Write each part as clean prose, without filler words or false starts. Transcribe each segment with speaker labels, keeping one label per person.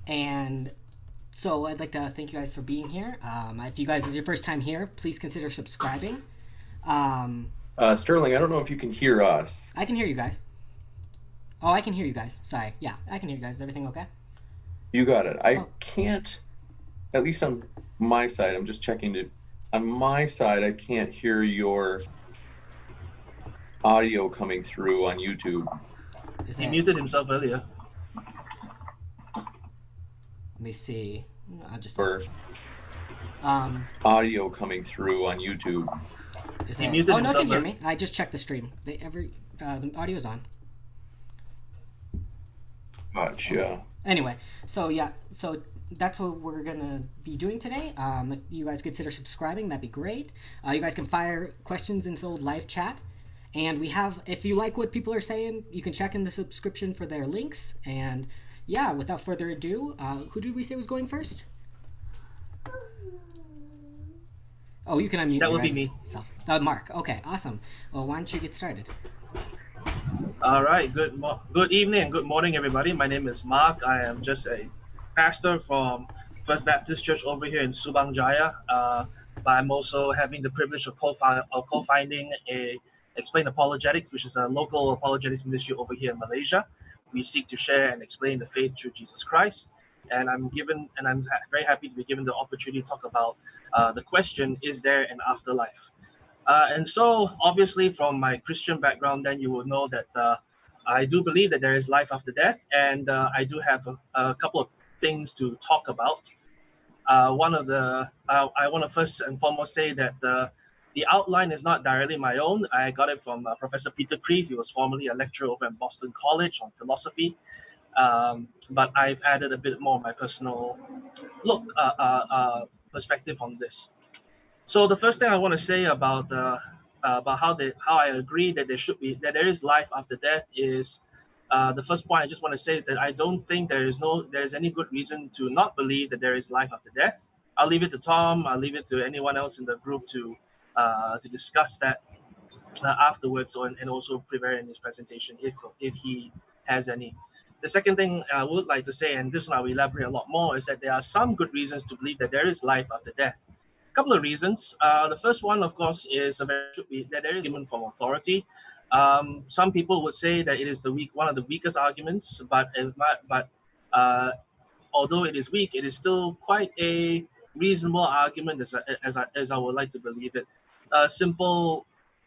Speaker 1: And so I'd like to thank you guys for being here. If you guys is your first time here, please consider subscribing. Um,
Speaker 2: Sterling, I don't know if you can hear us.
Speaker 1: I can hear you guys. Oh, I can hear you guys. Sorry. Yeah, I can hear you guys. Is everything okay?
Speaker 2: You got it. I
Speaker 1: Oh,
Speaker 2: can't, at least on my side, I'm just checking it. On my side, I can't hear your audio coming through on YouTube
Speaker 1: is
Speaker 3: He
Speaker 1: it?
Speaker 3: muted himself earlier.
Speaker 1: Let me see. I'll just.
Speaker 2: or
Speaker 1: Um,
Speaker 2: audio coming through on YouTube.
Speaker 1: is
Speaker 3: He
Speaker 1: it?
Speaker 3: muted
Speaker 1: Oh no, it can
Speaker 3: himself
Speaker 1: hear
Speaker 3: earlier.
Speaker 1: me. I just checked the stream. The audio's on.
Speaker 2: Gotcha.
Speaker 1: Anyway, so yeah, so that's what we're gonna be doing today. If you guys consider subscribing, that'd be great. You guys can fire questions into the old live chat, and we have. If you like what people are saying, you can check in the subscription for their links. And yeah, without further ado, who did we say was going first? Oh, you can unmute
Speaker 3: That
Speaker 1: your
Speaker 3: would be
Speaker 1: guys'
Speaker 3: me.
Speaker 1: self. Mark. Okay, awesome. Well, why don't you get started?
Speaker 3: All right. Good evening and good morning, everybody. My name is Mark. I am just a pastor from First Baptist Church over here in Subang Jaya. But I'm also having the privilege of co-finding a Explain Apologetics, which is a local apologetics ministry over here in Malaysia. We seek to share and explain the faith through Jesus Christ. And I'm very happy to be given the opportunity to talk about the question: Is there an afterlife? And so, obviously, from my Christian background, then you will know that I do believe that there is life after death, and I do have a couple of things to talk about. I want to first and foremost say that the outline is not directly my own. I got it from Professor Peter Kreeft. He was formerly a lecturer over at Boston College on philosophy, but I've added a bit more of my personal perspective on this. So the first thing I want to say about how I agree that there is life after death is the first point I just want to say is that I don't think there's any good reason to not believe that there is life after death. I'll leave it to Tom. I'll leave it to anyone else in the group to discuss that afterwards, and also prepare in his presentation if he has any. The second thing I would like to say, and this one I will elaborate a lot more, is that there are some good reasons to believe that there is life after death. A couple of reasons. The first one, of course, is that there is argument from authority. Some people would say that it is one of the weakest arguments, but uh, although it is weak, it is still quite a reasonable argument as I would like to believe it. A simple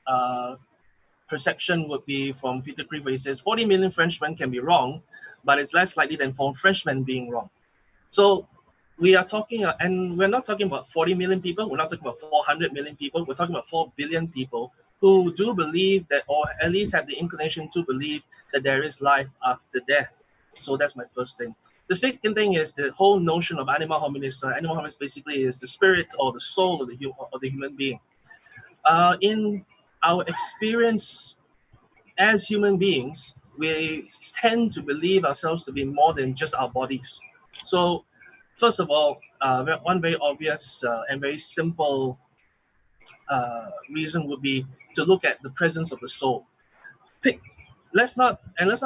Speaker 3: uh, perception would be from Peter Kreeft, where he says 40 million Frenchmen can be wrong, but it's less likely than 4 Frenchmen being wrong. So we are talking, and we're not talking about 40 million people, we're not talking about 400 million people, we're talking about 4 billion people who do believe that, or at least have the inclination to believe that there is life after death. So that's my first thing. The second thing is the whole notion of animal hominis. Animal hominis basically is the spirit or the soul of the human being. In our experience as human beings, we tend to believe ourselves to be more than just our bodies. So, first of all, one very obvious and very simple reason would be to look at the presence of the soul. Pick, let's not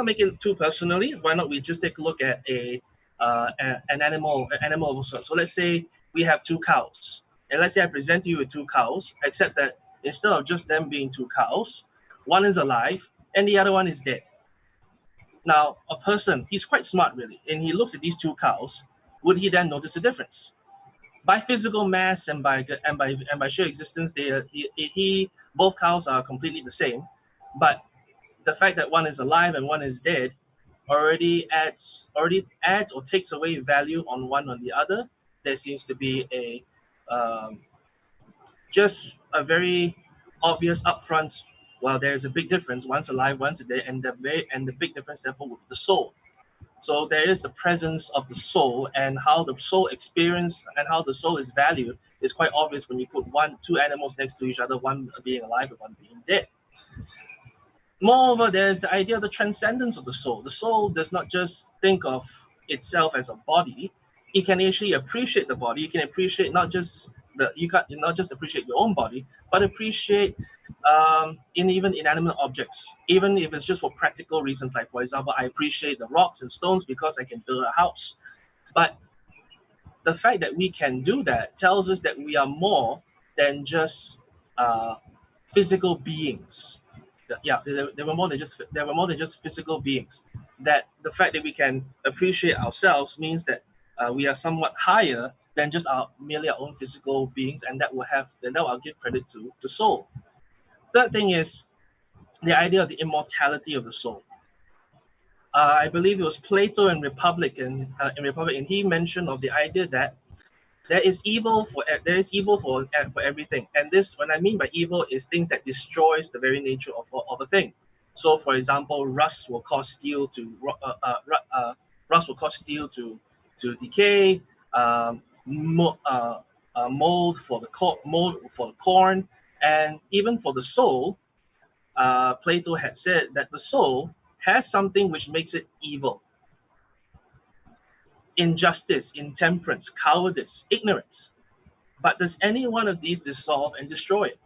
Speaker 3: make it too personally. Why not we just take a look at an animal of sorts. So let's say we have two cows, and let's say I present you with two cows, except that instead of just them being two cows, one is alive and the other one is dead. Now, a person, he's quite smart really, and he looks at these two cows. Would he then notice the difference? By physical mass and by sheer existence, both cows are completely the same. But the fact that one is alive and one is dead already adds or takes away value on one or the other. There seems to be just a very obvious upfront. Well, there's a big difference. One's alive, one's dead, and the big difference therefore would be the soul. So there is the presence of the soul, and how the soul experience and how the soul is valued is quite obvious when you put two animals next to each other, one being alive and one being dead. Moreover, there's the idea of the transcendence of the soul. The soul does not just think of itself as a body; it can actually appreciate the body. You can appreciate not just appreciate your own body, but appreciate in even inanimate objects, even if it's just for practical reasons. Like for example, I appreciate the rocks and stones because I can build a house. But the fact that we can do that tells us that we are more than just uh, physical beings. Yeah, they were more than just physical beings. That the fact that we can appreciate ourselves means that we are somewhat higher than just merely our own physical beings, and that will give credit to the soul. Third thing is the idea of the immortality of the soul. I believe it was Plato in Republic, and he mentioned of the idea that there is evil for everything. And this, when I mean by evil, is things that destroys the very nature of a thing. So, for example, rust will cause steel to decay. Mold for the corn, and even for the soul. Plato had said that the soul has something which makes it evil: injustice, intemperance, cowardice, ignorance. But does any one of these dissolve and destroy it?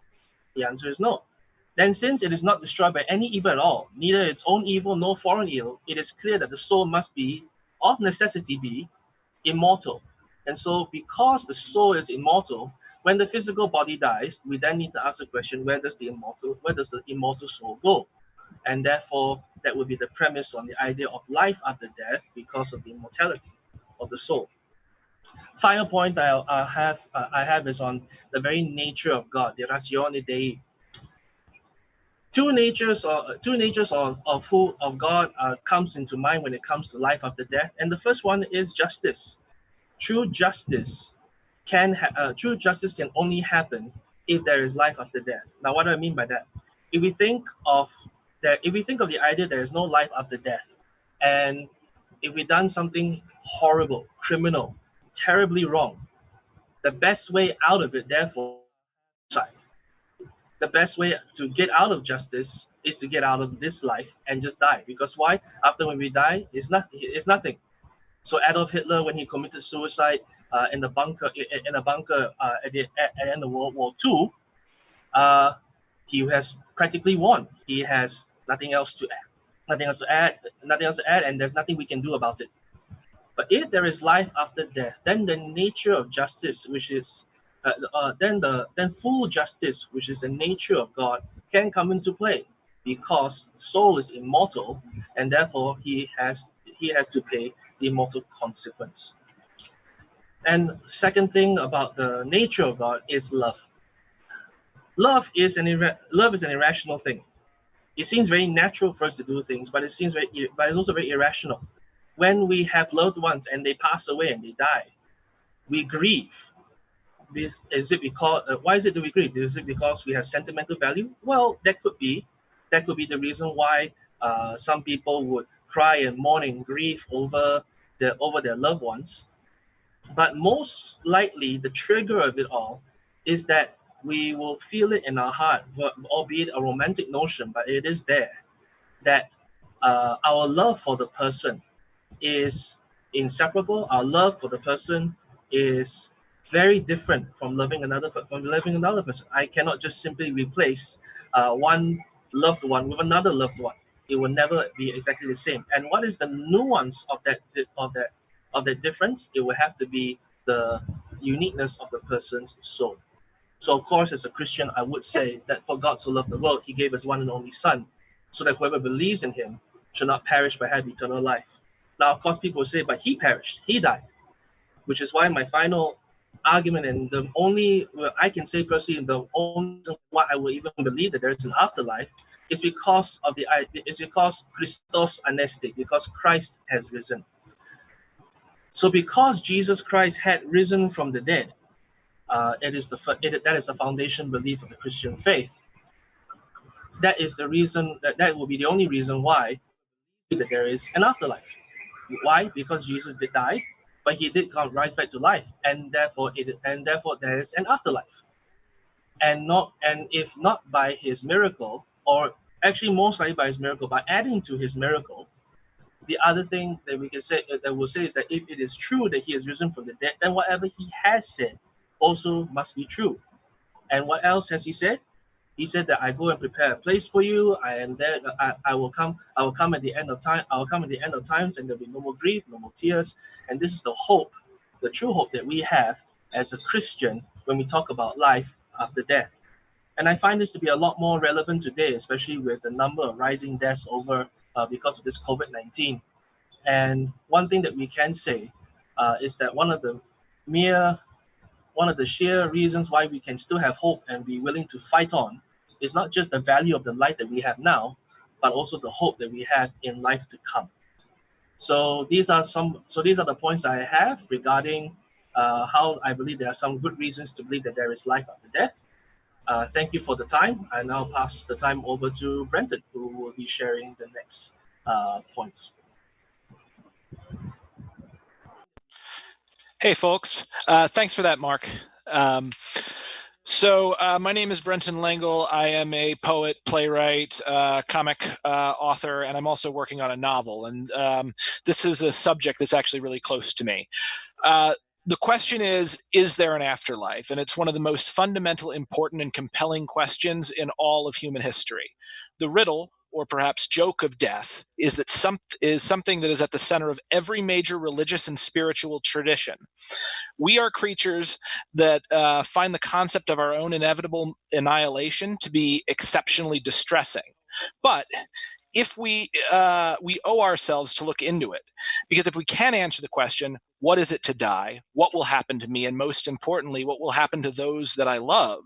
Speaker 3: The answer is no. Then, since it is not destroyed by any evil at all, neither its own evil nor foreign evil, it is clear that the soul must be, of necessity, be immortal. And so, because the soul is immortal, when the physical body dies, we then need to ask the question: where does the immortal soul go? And therefore, that would be the premise on the idea of life after death, because of the immortality of the soul. Final point I have is on the very nature of God, the ratione Dei. Two natures of God comes into mind when it comes to life after death, and the first one is justice. True justice true justice can only happen if there is life after death. Now, what do I mean by that? If we think of the idea there is no life after death, and if we've done something horrible, criminal, terribly wrong, the best way out of it, therefore, suicide. The best way to get out of justice is to get out of this life and just die. Because why? After when we die, it's nothing. So Adolf Hitler, when he committed suicide in a bunker at the end of World War II, he has practically won. He has nothing else to add, and there's nothing we can do about it. But if there is life after death, then the nature of justice, which is then full justice, which is the nature of God, can come into play, because the soul is immortal, and therefore he has to pay the immortal consequence. And second thing about the nature of God is love. Love is an irrational thing. It seems very natural for us to do things, but it's also very irrational. When we have loved ones and they pass away and they die, we grieve. Is it because why is it that we grieve? Is it because we have sentimental value? Well, that could be the reason why some people would cry and mourn and grieve over their loved ones. But most likely, the trigger of it all is that we will feel it in our heart, albeit a romantic notion, but it is there, that our love for the person is inseparable. Our love for the person is very different from loving another person. I cannot just simply replace one loved one with another loved one. It will never be exactly the same. And what is the nuance of that difference? It will have to be the uniqueness of the person's soul. So, of course, as a Christian, I would say that for God so loved the world, He gave His one and only Son, so that whoever believes in Him shall not perish but have eternal life. Now, of course, people say, but He perished, He died, which is why my final argument, and the only I can say personally, the only reason why I will even believe that there is an afterlife is because Christos anesti, because Christ has risen. So, because Jesus Christ had risen from the dead, that is the foundation belief of the Christian faith. That is the reason that will be the only reason why that there is an afterlife. Why? Because Jesus did die, but He did rise back to life, and therefore there is an afterlife. And if not by His miracle, or actually most likely by His miracle, by adding to His miracle, the other thing that we can say is that if it is true that He has risen from the dead, then whatever He has said also must be true. And what else has He said? He said that I go and prepare a place for you. I am there. I will come. I will come at the end of time. I will come at the end of times, and there'll be no more grief, no more tears. And this is the hope, the true hope that we have as a Christian when we talk about life after death. And I find this to be a lot more relevant today, especially with the number of rising deaths over because of this COVID-19. And one thing that we can say is that one of the sheer reasons why we can still have hope and be willing to fight on is not just the value of the life that we have now, but also the hope that we have in life to come. So these are the points I have regarding how I believe there are some good reasons to believe that there is life after death. Thank you for the time. I now pass the time over to Brenton, who will be sharing the next points.
Speaker 4: Hey, folks. Thanks for that, Mark. My name is Brenton Langle. I am a poet, playwright, comic author, and I'm also working on a novel. And this is a subject that's actually really close to me. The question is there an afterlife? And it's one of the most fundamental, important, and compelling questions in all of human history. The riddle, or perhaps joke, of death is something that is at the center of every major religious and spiritual tradition. We are creatures that find the concept of our own inevitable annihilation to be exceptionally distressing. But if we owe ourselves to look into it, because if we can answer the question, what is it to die? What will happen to me? And most importantly, what will happen to those that I love?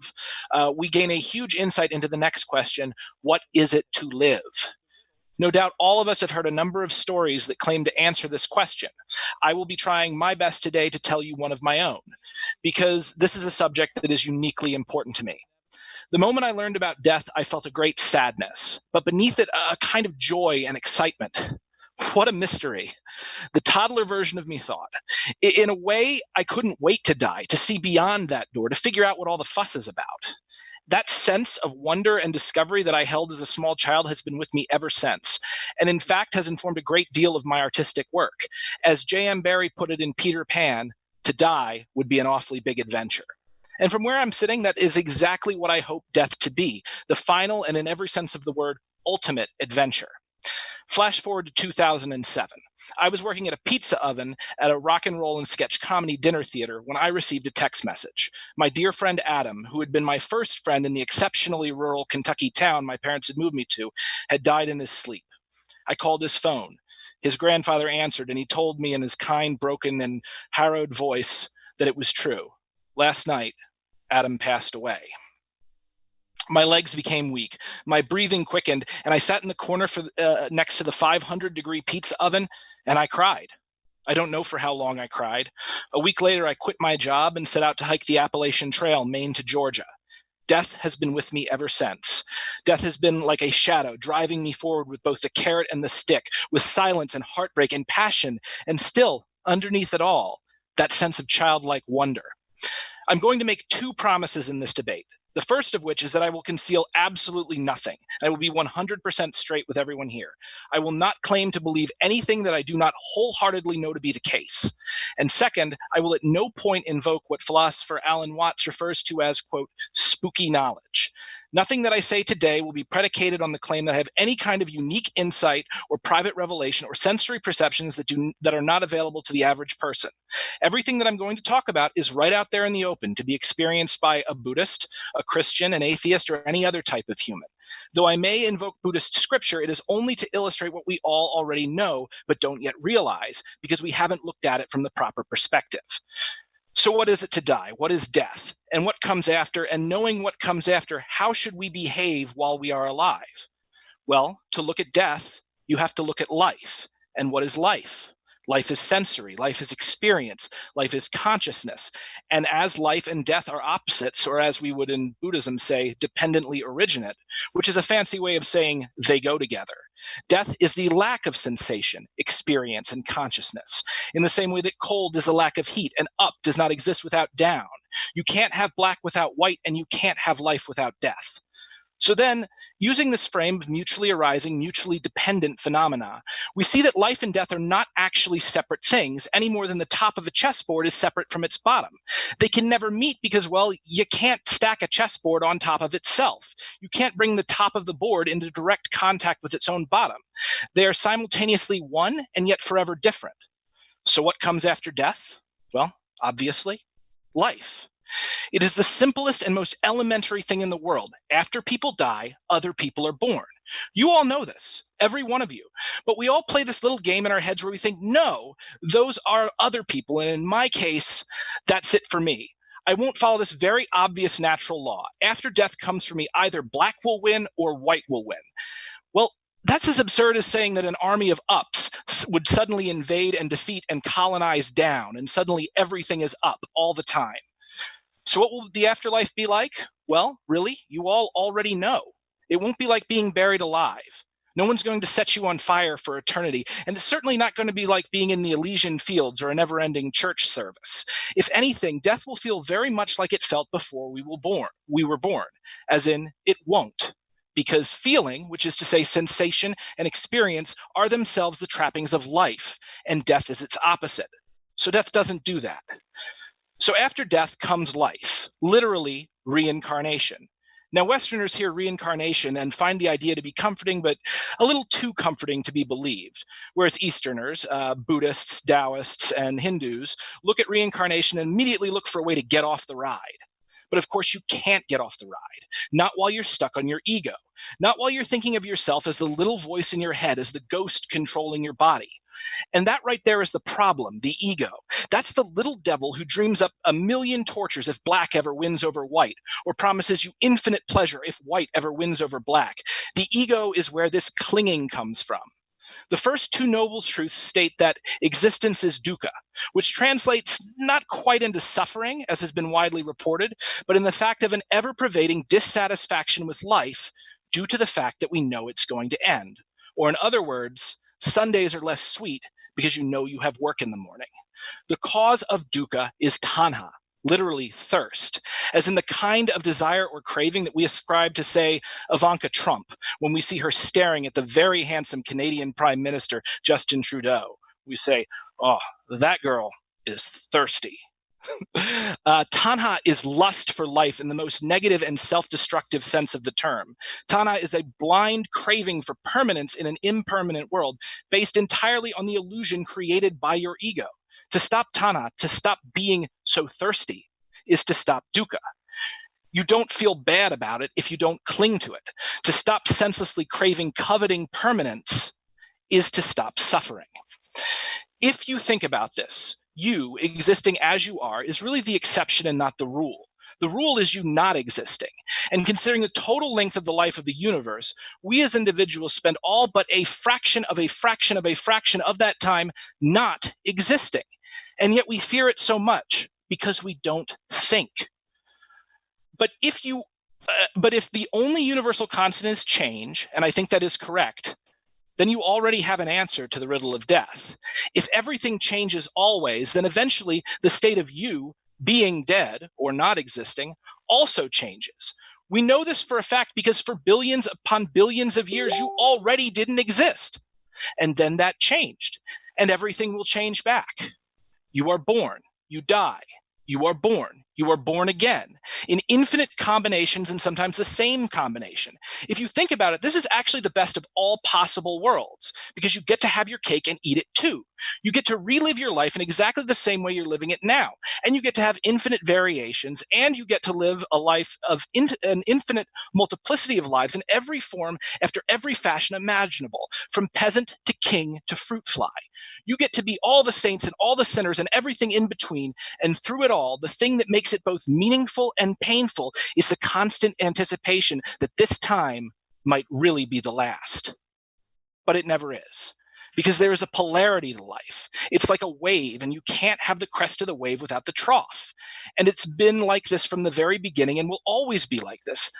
Speaker 4: We gain a huge insight into the next question, what is it to live? No doubt all of us have heard a number of stories that claim to answer this question. I will be trying my best today to tell you one of my own, because this is a subject that is uniquely important to me. The moment I learned about death, I felt a great sadness, but beneath it, a kind of joy and excitement. What a mystery. The toddler version of me thought. In a way, I couldn't wait to die, to see beyond that door, to figure out what all the fuss is about. That sense of wonder and discovery that I held as a small child has been with me ever since, and in fact has informed a great deal of my artistic work. As J.M. Barrie put it in Peter Pan, to die would be an awfully big adventure. And from where I'm sitting, that is exactly what I hope death to be, the final and in every sense of the word, ultimate adventure. Flash forward to 2007. I was working at a pizza oven at a rock and roll and sketch comedy dinner theater when I received a text message. My dear friend Adam, who had been my first friend in the exceptionally rural Kentucky town my parents had moved me to, had died in his sleep. I called his phone. His grandfather answered, and he told me in his kind, broken, and harrowed voice that it was true. Last night, Adam passed away. My legs became weak. My breathing quickened, and I sat in the corner next to the 500-degree pizza oven, and I cried. I don't know for how long I cried. A week later, I quit my job and set out to hike the Appalachian Trail, Maine to Georgia. Death has been with me ever since. Death has been like a shadow, driving me forward with both the carrot and the stick, with silence and heartbreak and passion, and still, underneath it all, that sense of childlike wonder. I'm going to make two promises in this debate. The first of which is that I will conceal absolutely nothing. I will be 100% straight with everyone here. I will not claim to believe anything that I do not wholeheartedly know to be the case. And second, I will at no point invoke what philosopher Alan Watts refers to as, quote, spooky knowledge. Nothing that I say today will be predicated on the claim that I have any kind of unique insight or private revelation or sensory perceptions that are not available to the average person. Everything that I'm going to talk about is right out there in the open to be experienced by a Buddhist, a Christian, an atheist, or any other type of human. Though I may invoke Buddhist scripture, it is only to illustrate what we all already know but don't yet realize because we haven't looked at it from the proper perspective. So what is it to die? What is death? And what comes after? And knowing what comes after, how should we behave while we are alive? Well, to look at death, you have to look at life. And what is life? Life is sensory. Life is experience. Life is consciousness. And as life and death are opposites, or as we would in Buddhism say, dependently originate, which is a fancy way of saying they go together. Death is the lack of sensation, experience, and consciousness, in the same way that cold is the lack of heat, and up does not exist without down. You can't have black without white, and you can't have life without death. So then, using this frame of mutually arising, mutually dependent phenomena, we see that life and death are not actually separate things any more than the top of a chessboard is separate from its bottom. They can never meet because, well, you can't stack a chessboard on top of itself. You can't bring the top of the board into direct contact with its own bottom. They are simultaneously one and yet forever different. So what comes after death? Well, obviously, life. It is the simplest and most elementary thing in the world. After people die, other people are born. You all know this, every one of you. But we all play this little game in our heads where we think, no, those are other people, and in my case, that's it for me. I won't follow this very obvious natural law. After death comes for me, either black will win or white will win. Well, that's as absurd as saying that an army of ups would suddenly invade and defeat and colonize down, and suddenly everything is up all the time. So what will the afterlife be like? Well, really, you all already know. It won't be like being buried alive. No one's going to set you on fire for eternity, and it's certainly not going to be like being in the Elysian fields or a never-ending church service. If anything, death will feel very much like it felt before we were born, as in, it won't. Because feeling, which is to say sensation and experience, are themselves the trappings of life, and death is its opposite. So death doesn't do that. So after death comes life, literally reincarnation. Now, Westerners hear reincarnation and find the idea to be comforting, but a little too comforting to be believed, whereas Easterners, Buddhists, Taoists, and Hindus, look at reincarnation and immediately look for a way to get off the ride. But of course, you can't get off the ride, not while you're stuck on your ego, not while you're thinking of yourself as the little voice in your head, as the ghost controlling your body. And that right there is the problem, the ego. That's the little devil who dreams up a million tortures if black ever wins over white, or promises you infinite pleasure if white ever wins over black. The ego is where this clinging comes from. The first two noble truths state that existence is dukkha, which translates not quite into suffering, as has been widely reported, but in the fact of an ever-pervading dissatisfaction with life due to the fact that we know it's going to end. Or in other words, Sundays are less sweet because you know you have work in the morning. The cause of dukkha is tanha, literally thirst, as in the kind of desire or craving that we ascribe to, say, Ivanka Trump when we see her staring at the very handsome Canadian Prime Minister Justin Trudeau. We say, oh, that girl is thirsty. Tanha is lust for life in the most negative and self-destructive sense of the term. Tanha is a blind craving for permanence in an impermanent world based entirely on the illusion created by your ego. To stop tanha, to stop being so thirsty, is to stop dukkha. You don't feel bad about it if you don't cling to it. To stop senselessly craving, coveting permanence is to stop suffering. If you think about this, you, existing as you are, is really the exception and not the rule. The rule is you not existing. And considering the total length of the life of the universe, we as individuals spend all but a fraction of a fraction of a fraction of that time not existing. And yet we fear it so much because we don't think. But if the only universal constant is change, and I think that is correct, then you already have an answer to the riddle of death. If everything changes always, then eventually the state of you, being dead or not existing, also changes. We know this for a fact because for billions upon billions of years, you already didn't exist. And then that changed, and everything will change back. You are born, you die, you are born again, in infinite combinations and sometimes the same combination. If you think about it, this is actually the best of all possible worlds, because you get to have your cake and eat it too. You get to relive your life in exactly the same way you're living it now, and you get to have infinite variations, and you get to live a life of an infinite multiplicity of lives in every form after every fashion imaginable, from peasant to king to fruit fly. You get to be all the saints and all the sinners and everything in between, and through it all, the thing that makes it both meaningful and painful is the constant anticipation that this time might really be the last. But it never is, because there is a polarity to life. It's like a wave, and you can't have the crest of the wave without the trough. And it's been like this from the very beginning and will always be like this.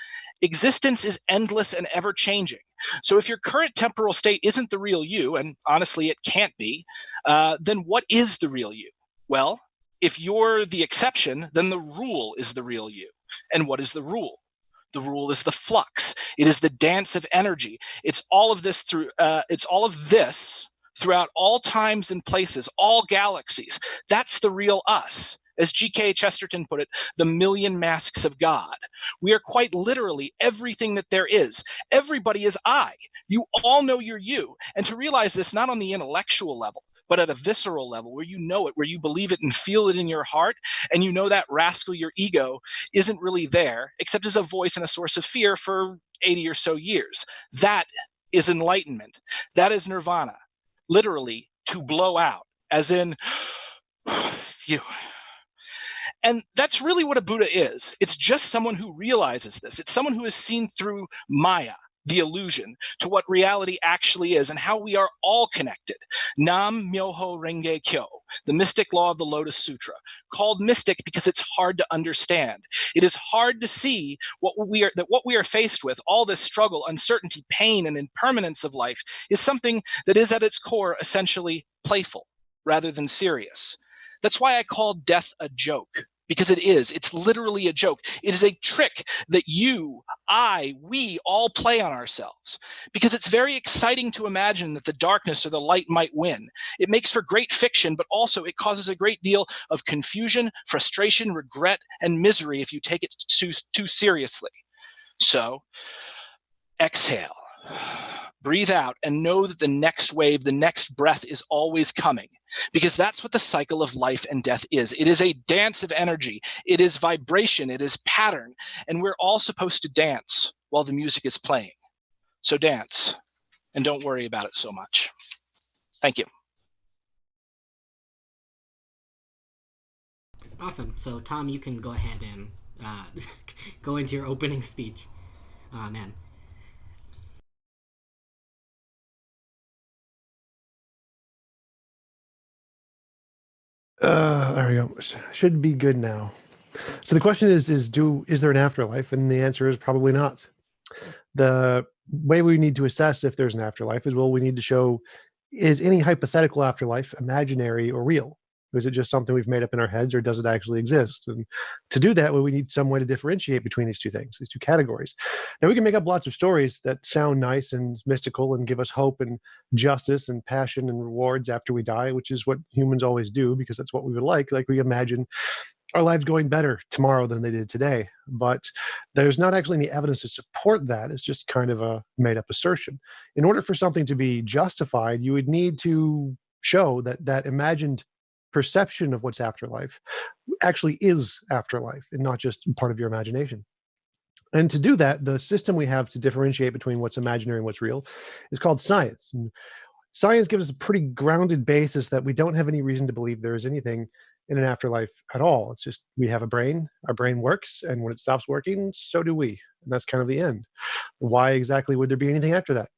Speaker 4: Existence is endless and ever-changing. So if your current temporal state isn't the real you, and honestly it can't be, then what is the real you? Well, if you're the exception, then the rule is the real you. And what is the rule? The rule is the flux. It is the dance of energy. It's all of this throughout all times and places, all galaxies. That's the real us. As G.K. Chesterton put it, the million masks of God. We are quite literally everything that there is. Everybody is I. You all know you're you. And to realize this not on the intellectual level, but at a visceral level where you know it, where you believe it and feel it in your heart, and you know that rascal, your ego, isn't really there, except as a voice and a source of fear for 80 or so years. That is enlightenment. That is nirvana. Literally, to blow out, as in, phew. And that's really what a Buddha is. It's just someone who realizes this. It's someone who has seen through Maya, the illusion, to what reality actually is and how we are all connected. Nam Myoho Renge Kyo, the mystic law of the Lotus Sutra, called mystic because it's hard to understand. It is hard to see what we are faced with, all this struggle, uncertainty, pain, and impermanence of life, is something that is at its core essentially playful rather than serious. That's why I call death a joke, because it is. It's literally a joke. It is a trick that you, I, we all play on ourselves, because it's very exciting to imagine that the darkness or the light might win. It makes for great fiction, but also it causes a great deal of confusion, frustration, regret, and misery if you take it too seriously. So, exhale. Breathe out and know that the next wave, the next breath is always coming, because that's what the cycle of life and death is. It is a dance of energy. It is vibration. It is pattern. And we're all supposed to dance while the music is playing. So dance, and don't worry about it so much. Thank you.
Speaker 1: Awesome. So, Tom, you can go ahead and go into your opening speech. Man.
Speaker 5: There we go. Should be good now. So the question is there an afterlife? And the answer is probably not. The way we need to assess if there's an afterlife is, well, we need to show, is any hypothetical afterlife imaginary or real? Is it just something we've made up in our heads, or does it actually exist? And to do that, well, we need some way to differentiate between these two things, these two categories. Now, we can make up lots of stories that sound nice and mystical and give us hope and justice and passion and rewards after we die, which is what humans always do, because that's what we would like. Like, we imagine our lives going better tomorrow than they did today. But there's not actually any evidence to support that. It's just kind of a made-up assertion. In order for something to be justified, you would need to show that that imagined perception of what's afterlife actually is afterlife and not just part of your imagination. And to do that, the system we have to differentiate between what's imaginary and what's real is called science. And science gives us a pretty grounded basis that we don't have any reason to believe there is anything in an afterlife at all. It's just, we have a brain, our brain works, and when it stops working, so do we. And that's kind of the end. Why exactly would there be anything after that?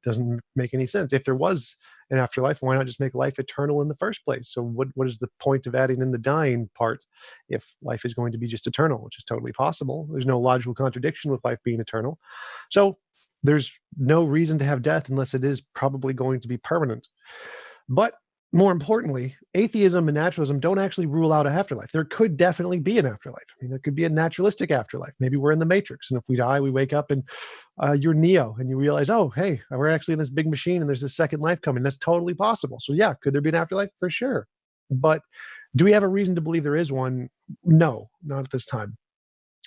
Speaker 5: Doesn't make any sense. If there was an afterlife, why not just make life eternal in the first place? So what is the point of adding in the dying part if life is going to be just eternal, which is totally possible? There's no logical contradiction with life being eternal. So there's no reason to have death unless it is probably going to be permanent. But more importantly, atheism and naturalism don't actually rule out an afterlife. There could definitely be an afterlife. I mean, there could be a naturalistic afterlife. Maybe we're in the Matrix, and if we die, we wake up and you're Neo, and you realize, oh, hey, we're actually in this big machine, and there's a second life coming. That's totally possible. So yeah, could there be an afterlife? For sure. But do we have a reason to believe there is one? No, not at this time.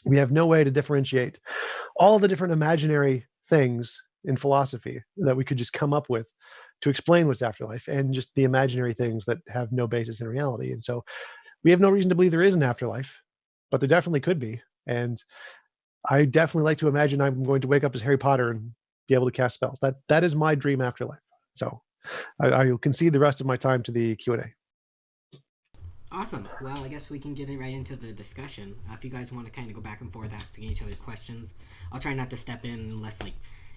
Speaker 5: We have no way to differentiate all the different imaginary things in philosophy that we could just come up with to explain what's afterlife, and just the imaginary things that have no basis in reality. And so we have no reason to believe there is an afterlife, but there definitely could be. And I definitely like to imagine I'm going to wake up as Harry Potter and be able to cast spells. That is my dream afterlife. So I will concede the rest of my time to the Q&A.
Speaker 1: Awesome. Well, I guess we can get it right into the discussion. If you guys want to kind of go back and forth asking each other questions, I'll try not to step in unless like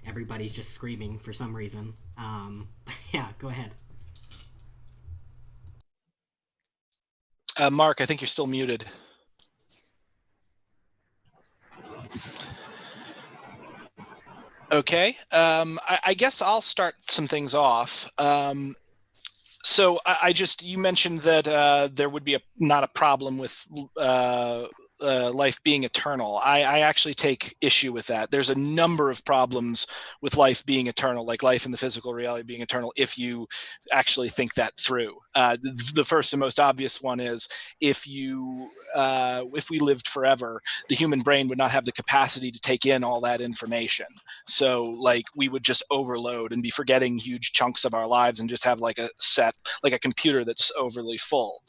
Speaker 1: everybody's just screaming for some reason. Yeah, go ahead.
Speaker 4: Mark, I think you're still muted. Okay. I guess I'll start some things off. So you mentioned that there would be not a problem with life being eternal, I actually take issue with that. There's a number of problems with life being eternal, like life in the physical reality being eternal, if you actually think that through. The first and most obvious one is if we lived forever, the human brain would not have the capacity to take in all that information. So like we would just overload and be forgetting huge chunks of our lives and just have like a computer that's overly full.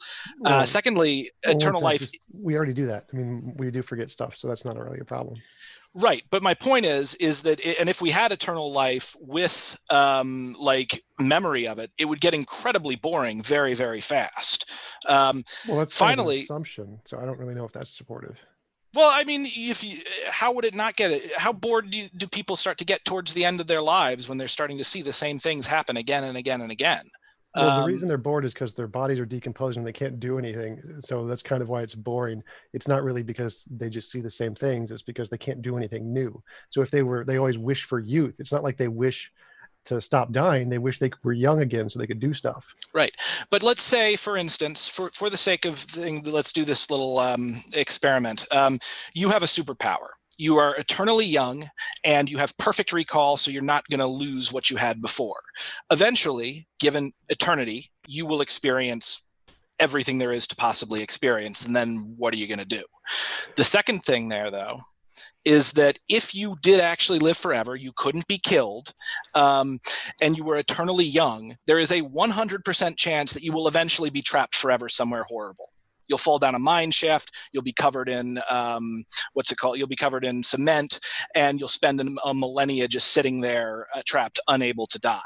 Speaker 4: Secondly, eternal life.
Speaker 5: We already do that. I mean, we do forget stuff, so that's not really a problem.
Speaker 4: Right, but my point is that, and if we had eternal life with like memory of it, it would get incredibly boring very, very fast.
Speaker 5: Well, that's
Speaker 4: finally
Speaker 5: kind of an assumption, so I don't really know if that's supportive.
Speaker 4: Well, I mean, how would it not get it? How bored do people start to get towards the end of their lives when they're starting to see the same things happen again and again and again?
Speaker 5: Well, the reason they're bored is because their bodies are decomposing and they can't do anything. So that's kind of why it's boring. It's not really because they just see the same things. It's because they can't do anything new. So if they always wish for youth. It's not like they wish to stop dying. They wish they were young again so they could do stuff.
Speaker 4: Right. But let's say, for instance, for the sake of let's do this little experiment. You have a superpower. You are eternally young, and you have perfect recall, so you're not going to lose what you had before. Eventually, given eternity, you will experience everything there is to possibly experience, and then what are you going to do? The second thing there, though, is that if you did actually live forever, you couldn't be killed, and you were eternally young, there is a 100% chance that you will eventually be trapped forever somewhere horrible. You'll fall down a mine shaft. You'll be covered in You'll be covered in cement, and you'll spend a millennia just sitting there trapped, unable to die.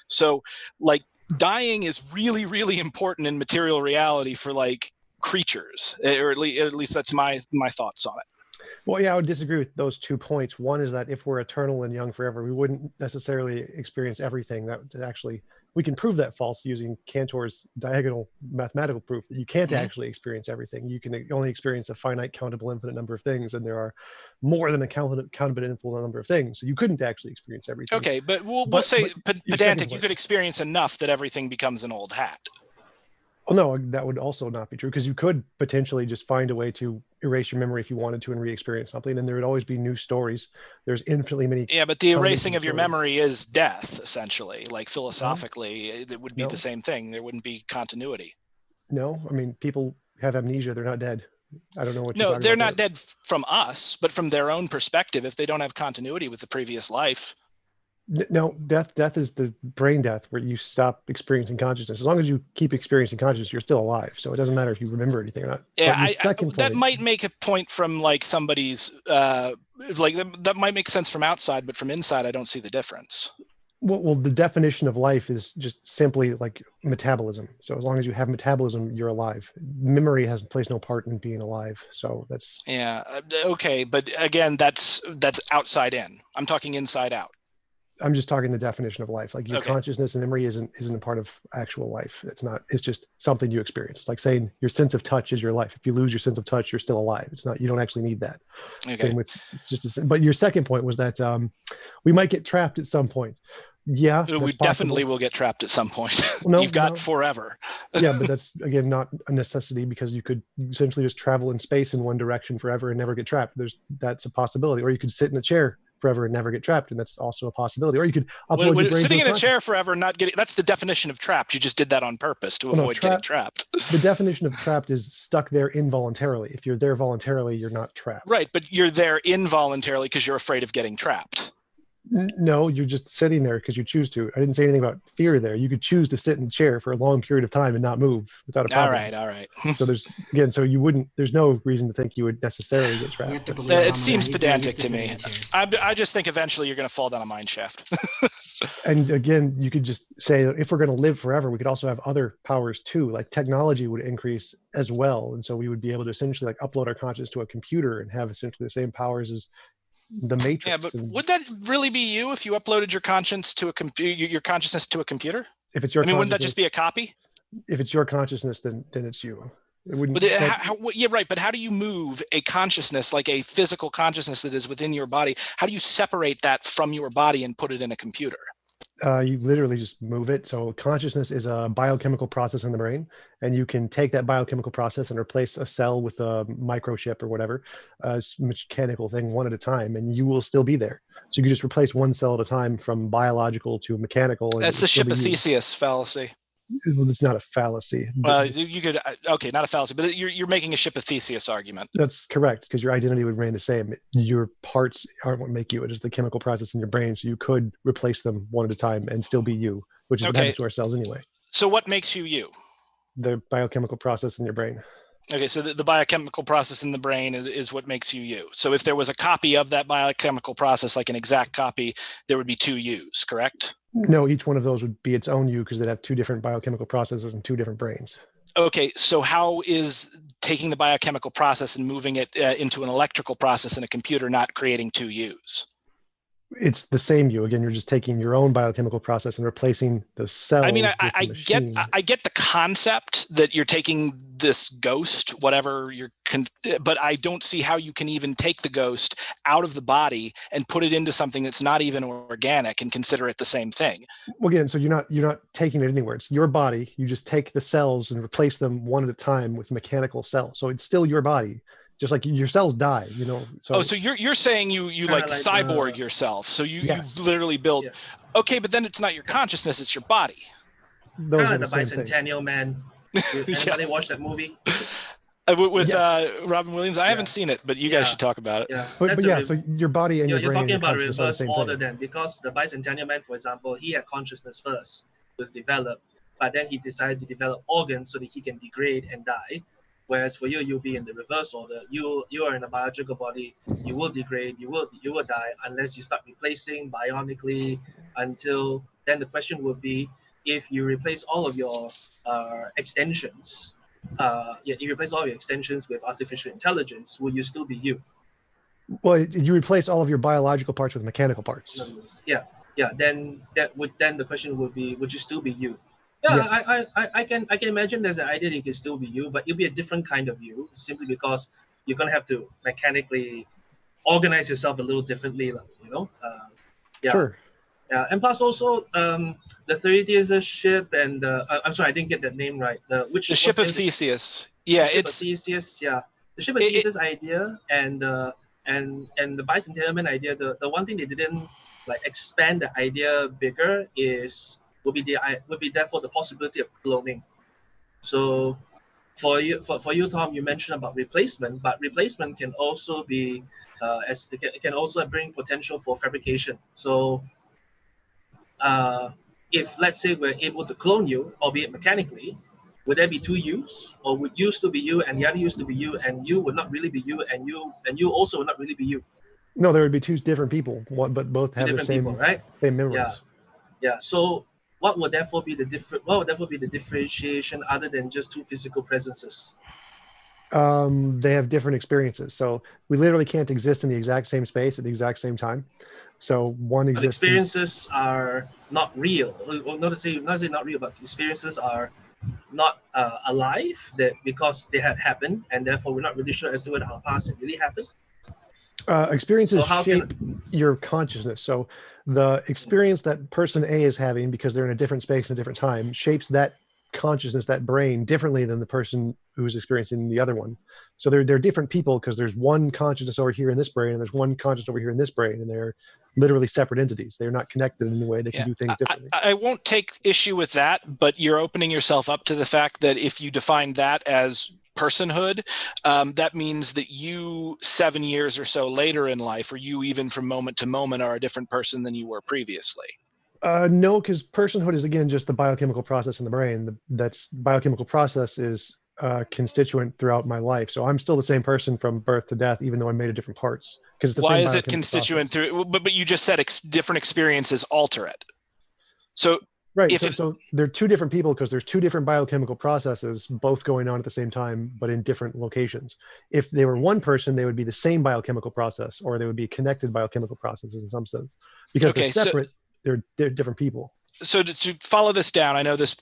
Speaker 4: So, like, dying is really, really important in material reality for like creatures, or at least that's my thoughts on it.
Speaker 5: Well, yeah, I would disagree with those 2 points. One is that if we're eternal and young forever, we wouldn't necessarily experience everything. That actually, we can prove that false using Cantor's diagonal mathematical proof that you can't actually experience everything. You can only experience a finite, countable, infinite number of things, and there are more than a countable, infinite number of things. So you couldn't actually experience everything.
Speaker 4: Okay, but we'll say pedantic. You could experience enough that everything becomes an old hat.
Speaker 5: Well, no, that would also not be true, because you could potentially just find a way to erase your memory if you wanted to and re-experience something, and there would always be new stories. There's infinitely many.
Speaker 4: Yeah, but the erasing of your memory is death, essentially. Like philosophically, it would be the same thing. There wouldn't be continuity.
Speaker 5: No, I mean, people have amnesia. They're not dead. I don't know what you're
Speaker 4: No,
Speaker 5: talking
Speaker 4: they're
Speaker 5: about
Speaker 4: not dead from us, but from their own perspective, if they don't have continuity with the previous life.
Speaker 5: No, death is the brain death where you stop experiencing consciousness. As long as you keep experiencing consciousness, you're still alive. So it doesn't matter if you remember anything or not.
Speaker 4: Yeah, that might make a point from like somebody's that might make sense from outside, but from inside, I don't see the difference.
Speaker 5: Well, the definition of life is just simply like metabolism. So as long as you have metabolism, you're alive. Memory plays no part in being alive. So that's.
Speaker 4: Yeah. Okay, but again, that's outside in. I'm talking inside out.
Speaker 5: I'm just talking the definition of life. Like your consciousness and memory isn't a part of actual life. It's not. It's just something you experience. It's like saying your sense of touch is your life. If you lose your sense of touch, you're still alive. It's not. You don't actually need that.
Speaker 4: Okay.
Speaker 5: Same with. It's just. But your second point was that we might get trapped at some point. Yeah,
Speaker 4: we definitely will get trapped at some point.
Speaker 5: No,
Speaker 4: You've got forever.
Speaker 5: Yeah, but that's again not a necessity, because you could essentially just travel in space in one direction forever and never get trapped. That's a possibility. Or you could sit in a chair forever and never get trapped, and that's also a possibility. Or you could upload your brain
Speaker 4: sitting in a chair forever and not getting. That's the definition of trapped. You just did that on purpose to avoid getting trapped.
Speaker 5: The definition of trapped is stuck there involuntarily. If you're there voluntarily, you're not trapped.
Speaker 4: Right, but you're there involuntarily because you're afraid of getting trapped.
Speaker 5: No, you're just sitting there because you choose to. I didn't say anything about fear there. You could choose to sit in a chair for a long period of time and not move without a problem.
Speaker 4: All right.
Speaker 5: So there's no reason to think you would necessarily get trapped.
Speaker 4: It seems pedantic to me. I just think eventually you're going to fall down a mine shaft.
Speaker 5: And again, you could just say that if we're going to live forever, we could also have other powers too. Like technology would increase as well, and so we would be able to essentially like upload our consciousness to a computer and have essentially the same powers as the Matrix.
Speaker 4: Yeah, but would that really be you if you uploaded your conscience to your consciousness to a computer?
Speaker 5: If it's your,
Speaker 4: wouldn't that just be a copy?
Speaker 5: If it's your consciousness, then it's you. It wouldn't.
Speaker 4: But yeah, right. But how do you move a consciousness, like a physical consciousness that is within your body? How do you separate that from your body and put it in a computer?
Speaker 5: You literally just move it. So consciousness is a biochemical process in the brain, and you can take that biochemical process and replace a cell with a microchip or whatever, mechanical thing one at a time, and you will still be there. So you can just replace one cell at a time from biological to mechanical, and it
Speaker 4: That's
Speaker 5: will
Speaker 4: the
Speaker 5: still
Speaker 4: ship
Speaker 5: be
Speaker 4: of
Speaker 5: you.
Speaker 4: Theseus fallacy.
Speaker 5: Well, it's not a fallacy.
Speaker 4: You could okay, not a fallacy, but you're making a ship of Theseus argument.
Speaker 5: That's correct, because your identity would remain the same. Your parts aren't what make you. It is the chemical process in your brain, so you could replace them one at a time and still be you, which is what
Speaker 4: Okay.
Speaker 5: happens to our cells anyway.
Speaker 4: So what makes you you?
Speaker 5: The biochemical process in your brain.
Speaker 4: Okay, so the biochemical process in the brain is what makes you you. So if there was a copy of that biochemical process, like an exact copy, there would be two yous, correct?
Speaker 5: No, each one of those would be its own you because they'd have two different biochemical processes and two different brains.
Speaker 4: Okay, so how is taking the biochemical process and moving it into an electrical process in a computer not creating two yous?
Speaker 5: It's the same you. Again, you're just taking your own biochemical process and replacing the cells
Speaker 4: I mean,
Speaker 5: with the machine.
Speaker 4: I get the concept that you're taking this ghost, whatever but I don't see how you can even take the ghost out of the body and put it into something that's not even organic and consider it the same thing.
Speaker 5: Well, again, so you're not taking it anywhere. It's your body. You just take the cells and replace them one at a time with mechanical cells. So it's still your body. Just like your cells die, you know. So,
Speaker 4: so you're saying you like cyborg yourself. So you literally build.
Speaker 3: Yeah.
Speaker 4: Okay, but then it's not your consciousness; it's your body.
Speaker 5: those are
Speaker 3: Kind
Speaker 5: the
Speaker 3: of the
Speaker 5: same thing.
Speaker 3: Bicentennial Man. Anybody watch that movie?
Speaker 4: With Robin Williams, I haven't seen it, but you guys should talk about it.
Speaker 3: Yeah.
Speaker 5: But yeah, so your body and your
Speaker 3: You're
Speaker 5: brain
Speaker 3: talking
Speaker 5: and
Speaker 3: about
Speaker 5: consciousness are the
Speaker 3: reverse
Speaker 5: same
Speaker 3: order
Speaker 5: thing.
Speaker 3: then, because the Bicentennial Man, for example, he had consciousness first, was developed, but then he decided to develop organs so that he can degrade and die. Whereas for you, you'll be in the reverse order. You are in a biological body. You will degrade. You will die unless you start replacing bionically. Until then, the question would be, if you replace all of your extensions, you replace all your extensions with artificial intelligence, will you still be you?
Speaker 5: Well, you replace all of your biological parts with mechanical parts.
Speaker 3: In other words, then the question would be, would you still be you? Yeah,
Speaker 5: Yes.
Speaker 3: I can imagine there's an idea that you can still be you, but it'll be a different kind of you, simply because you're gonna have to mechanically organize yourself a little differently, you know.
Speaker 5: Sure.
Speaker 3: Yeah, and plus also the Theseus ship and I'm sorry, I didn't get that name right. The
Speaker 4: ship of Theseus. Yeah,
Speaker 3: the ship of Theseus. Yeah, the ship of Theseus idea and the Bicentennial Man idea. The one thing they didn't like expand the idea bigger would be therefore the possibility of cloning. So for you, Tom, you mentioned about replacement, but replacement can also be it can also bring potential for fabrication. So if let's say we're able to clone you, albeit mechanically, would there be two yous, or would you still be you and the other you still be you, and you would not really be you, and you also would not really be you?
Speaker 5: No, there would be two different people, but both have the same
Speaker 3: people, right?
Speaker 5: same memories.
Speaker 3: Yeah. So what would therefore be the differentiation other than just two physical presences?
Speaker 5: They have different experiences. So we literally can't exist in the exact same space at the exact same time. So one
Speaker 3: But
Speaker 5: exists.
Speaker 3: experiences are not real. Or not to say not real, but experiences are not alive, that because they have happened, and therefore we're not really sure as to whether our past really happened.
Speaker 5: Experiences
Speaker 3: So
Speaker 5: shape your consciousness. So the experience that person A is having, because they're in a different space and a different time, shapes that consciousness, that brain, differently than the person who's experiencing the other one. So they're different people because there's one consciousness over here in this brain and there's one consciousness over here in this brain, and they're literally separate entities. They're not connected in any way. They can do things differently.
Speaker 4: I won't take issue with that, but you're opening yourself up to the fact that if you define that as personhood, that means that you 7 years or so later in life, or you even from moment to moment, are a different person than you were previously.
Speaker 5: No, because personhood is, again, just the biochemical process in the brain. That's biochemical process is constituent throughout my life. So I'm still the same person from birth to death, even though I'm made of different parts. Because
Speaker 4: why is it constituent through? But you just said different experiences alter it. So
Speaker 5: right. So they're two different people because there's two different biochemical processes both going on at the same time, but in different locations. If they were one person, they would be the same biochemical process, or they would be connected biochemical processes in some sense. Because they're separate, they're different people.
Speaker 4: So to follow this down, I know this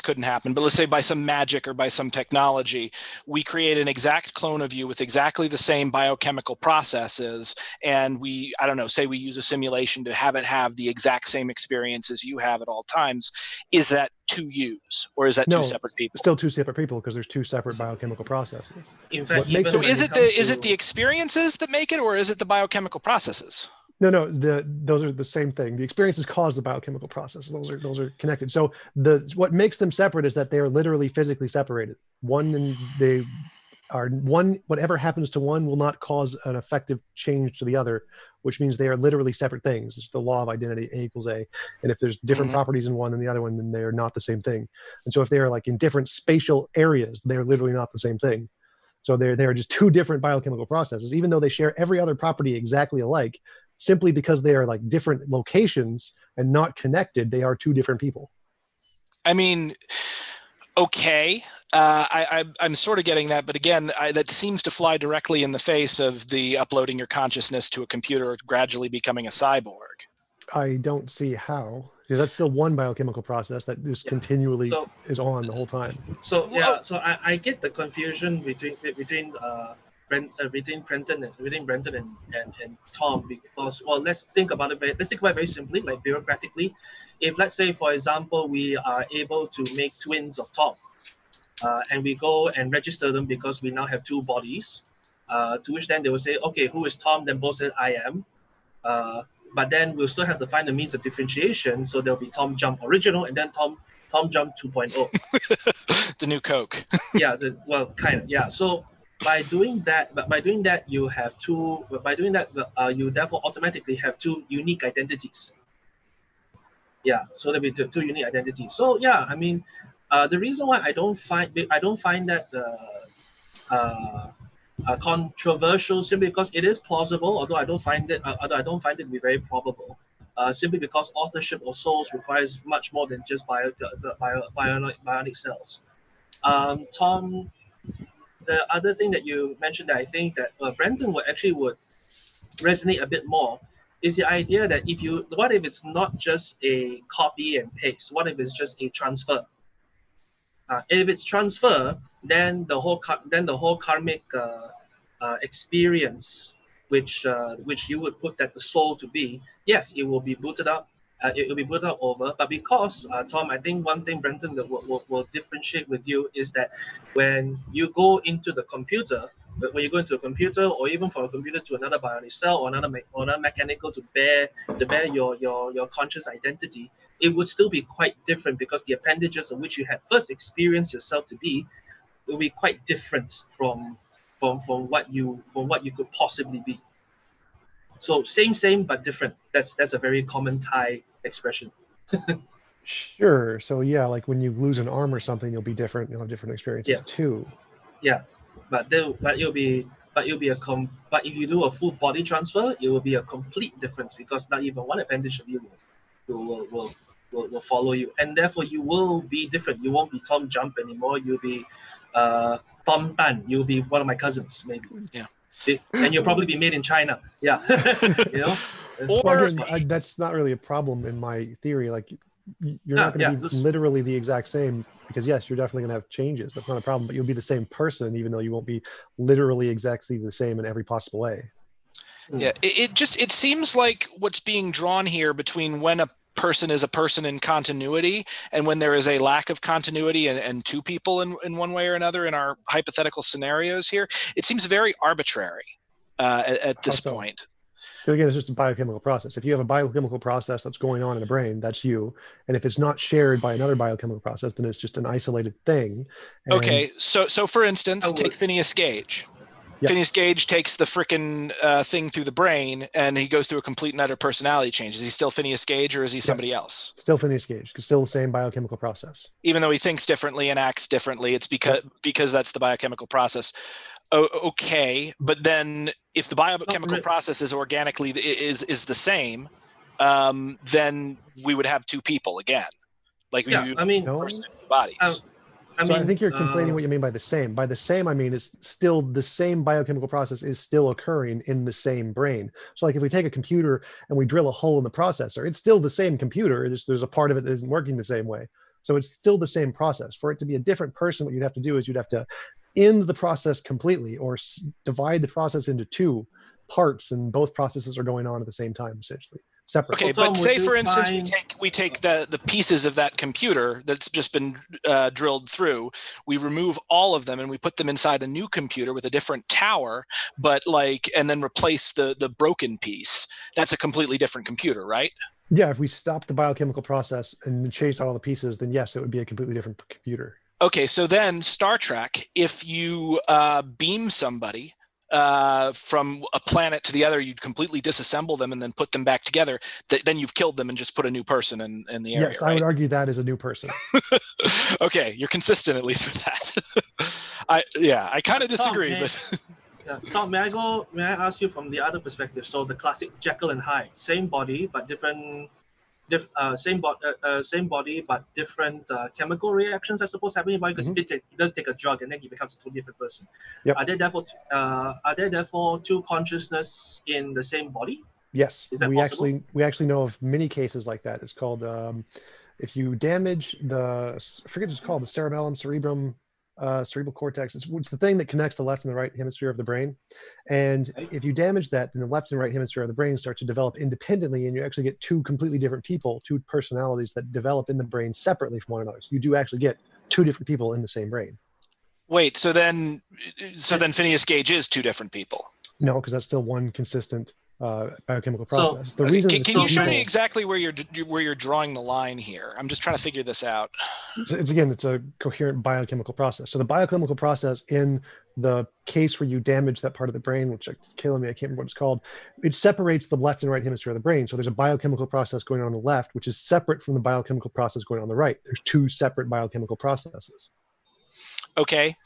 Speaker 4: couldn't happen, but let's say by some magic or by some technology, we create an exact clone of you with exactly the same biochemical processes, and say we use a simulation to have it have the exact same experience as you have at all times. Is that two yous, or is that two separate people?
Speaker 5: Still two separate people because there's two separate biochemical processes.
Speaker 3: In fact,
Speaker 4: So is it the experiences that make it, or is it the biochemical processes?
Speaker 5: No, those are the same thing. The experiences cause the biochemical process. Those are connected. So what makes them separate is that they are literally physically separated. Whatever happens to one will not cause an effective change to the other, which means they are literally separate things. It's the law of identity, A equals A. And if there's different properties in one than the other one, then they are not the same thing. And so if they are like in different spatial areas, they are literally not the same thing. So they are just two different biochemical processes, even though they share every other property exactly alike. Simply because they are like different locations and not connected, they are two different people.
Speaker 4: I mean, okay. I'm sort of getting that, but again, that seems to fly directly in the face of the uploading your consciousness to a computer, gradually becoming a cyborg.
Speaker 5: I don't see how. Because that's still one biochemical process that just continually is on the whole time.
Speaker 3: So I get the confusion between Brenton and Tom, because let's think about it very simply, like bureaucratically. If let's say, for example, we are able to make twins of Tom, and we go and register them because we now have two bodies, to which then they will say, okay, who is Tom? Then both say I am. But then we'll still have to find the means of differentiation. So there'll be TJump original and then TJump 2.0.
Speaker 4: The new Coke.
Speaker 3: Yeah. Kind of. Yeah. So by doing that, you have two. By doing that, you therefore automatically have two unique identities. Yeah. So there'll be two unique identities. So yeah, I mean, the reason why I don't find that controversial, simply because it is plausible, although I don't find it to be very probable. Simply because authorship of souls requires much more than just bionic cells. Tom, the other thing that you mentioned that I think that Brenton would resonate a bit more is the idea that what if it's not just a copy and paste? What if it's just a transfer? If it's transfer, then the whole karmic experience, which you would put that the soul to be, yes, it will be booted up. It will be booted up over. But because Tom, I think one thing Brenton that will differentiate with you is that when you go into the computer, or even from a computer to another bionic cell or another mechanical to bear your conscious identity, it would still be quite different, because the appendages of which you had first experienced yourself to be will be quite different from what you could possibly be. So same but different. That's a very common Thai expression.
Speaker 5: Sure. So yeah, like when you lose an arm or something, you'll be different. You'll have different experiences too.
Speaker 3: Yeah, but if you do a full body transfer, it will be a complete difference, because not even one appendage of you will follow you, and therefore you will be different. You won't be TJump anymore. You'll be Tom Tan. You'll be one of my cousins, maybe.
Speaker 4: Yeah.
Speaker 3: And you'll probably be made in China. Yeah. You know.
Speaker 5: That's not really a problem in my theory. Like, you're not going to be literally the exact same, because yes, you're definitely going to have changes. That's not a problem, but you'll be the same person, even though you won't be literally exactly the same in every possible way.
Speaker 4: Yeah, it seems like what's being drawn here between when a person is a person in continuity and when there is a lack of continuity and two people in one way or another in our hypothetical scenarios here, it seems very arbitrary at this point.
Speaker 5: So again, it's just a biochemical process. If you have a biochemical process that's going on in the brain, that's you. And if it's not shared by another biochemical process, then it's just an isolated thing.
Speaker 4: Okay, so for instance, take Phineas Gage. Yep. Phineas Gage takes the frickin' thing through the brain, and he goes through a complete and utter personality change. Is he still Phineas Gage, or is he somebody else?
Speaker 5: Still Phineas Gage, still the same biochemical process.
Speaker 4: Even though he thinks differently and acts differently, it's because that's the biochemical process. Okay, but then if the biochemical process is organically is the same, then we would have two people again, like we would person bodies.
Speaker 5: I think you're conflating what you mean by the same. By the same, I mean it's still the same biochemical process is still occurring in the same brain. So like if we take a computer and we drill a hole in the processor, it's still the same computer. There's a part of it that isn't working the same way. So it's still the same process. For it to be a different person, what you'd have to do is you'd have to end the process completely or divide the process into two parts, and both processes are going on at the same time, essentially. Separate.
Speaker 4: Okay, but say for instance we take the pieces of that computer that's just been drilled through, we remove all of them and we put them inside a new computer with a different tower, but and then replace the broken piece. That's a completely different computer, right?
Speaker 5: Yeah, if we stopped the biochemical process and changed out all the pieces, then yes, it would be a completely different computer.
Speaker 4: Okay, so then Star Trek, if you beam somebody from a planet to the other, you'd completely disassemble them and then put them back together. Then you've killed them and just put a new person in the area.
Speaker 5: Yes,
Speaker 4: right?
Speaker 5: I would argue that is a new person.
Speaker 4: Okay, you're consistent at least with that. I kind of disagree, but.
Speaker 3: Tom, may I ask you from the other perspective? So the classic Jekyll and Hyde, same body but different. Same body but different chemical reactions, I suppose, happening in your body, because he does take a drug and then he becomes a totally different person.
Speaker 5: Yep.
Speaker 3: Are there therefore two consciousness in the same body?
Speaker 5: Yes,
Speaker 3: Is that
Speaker 5: we
Speaker 3: possible?
Speaker 5: actually know of many cases like that. It's called if you damage I forget what it's called, the cerebellum, cerebral cortex. It's the thing that connects the left and the right hemisphere of the brain. And if you damage that, then the left and right hemisphere of the brain start to develop independently, and you actually get two completely different people, two personalities that develop in the brain separately from one another. So you do actually get two different people in the same brain.
Speaker 4: Wait, so then Phineas Gage is two different people?
Speaker 5: No, because that's still one consistent biochemical process. The reason
Speaker 4: can you show me exactly where you're drawing the line here? I'm just trying to figure this out.
Speaker 5: It's a coherent biochemical process. So the biochemical process in the case where you damage that part of the brain, which is killing me, I can't remember what it's called, it separates the left and right hemisphere of the brain. So there's a biochemical process going on the left, which is separate from the biochemical process going on the right. There's two separate biochemical processes.
Speaker 4: Okay,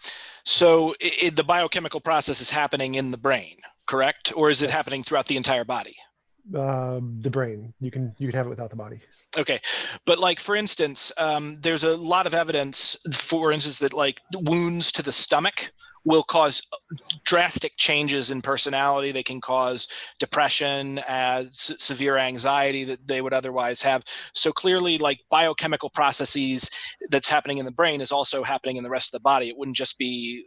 Speaker 4: so the biochemical process is happening in the brain, correct? Or is it happening throughout the entire body?
Speaker 5: The brain. You can have it without the body.
Speaker 4: Okay, but for instance, there's a lot of evidence, for instance, that wounds to the stomach will cause drastic changes in personality. They can cause depression, severe anxiety that they would otherwise have. So clearly, biochemical processes that's happening in the brain is also happening in the rest of the body. It wouldn't just be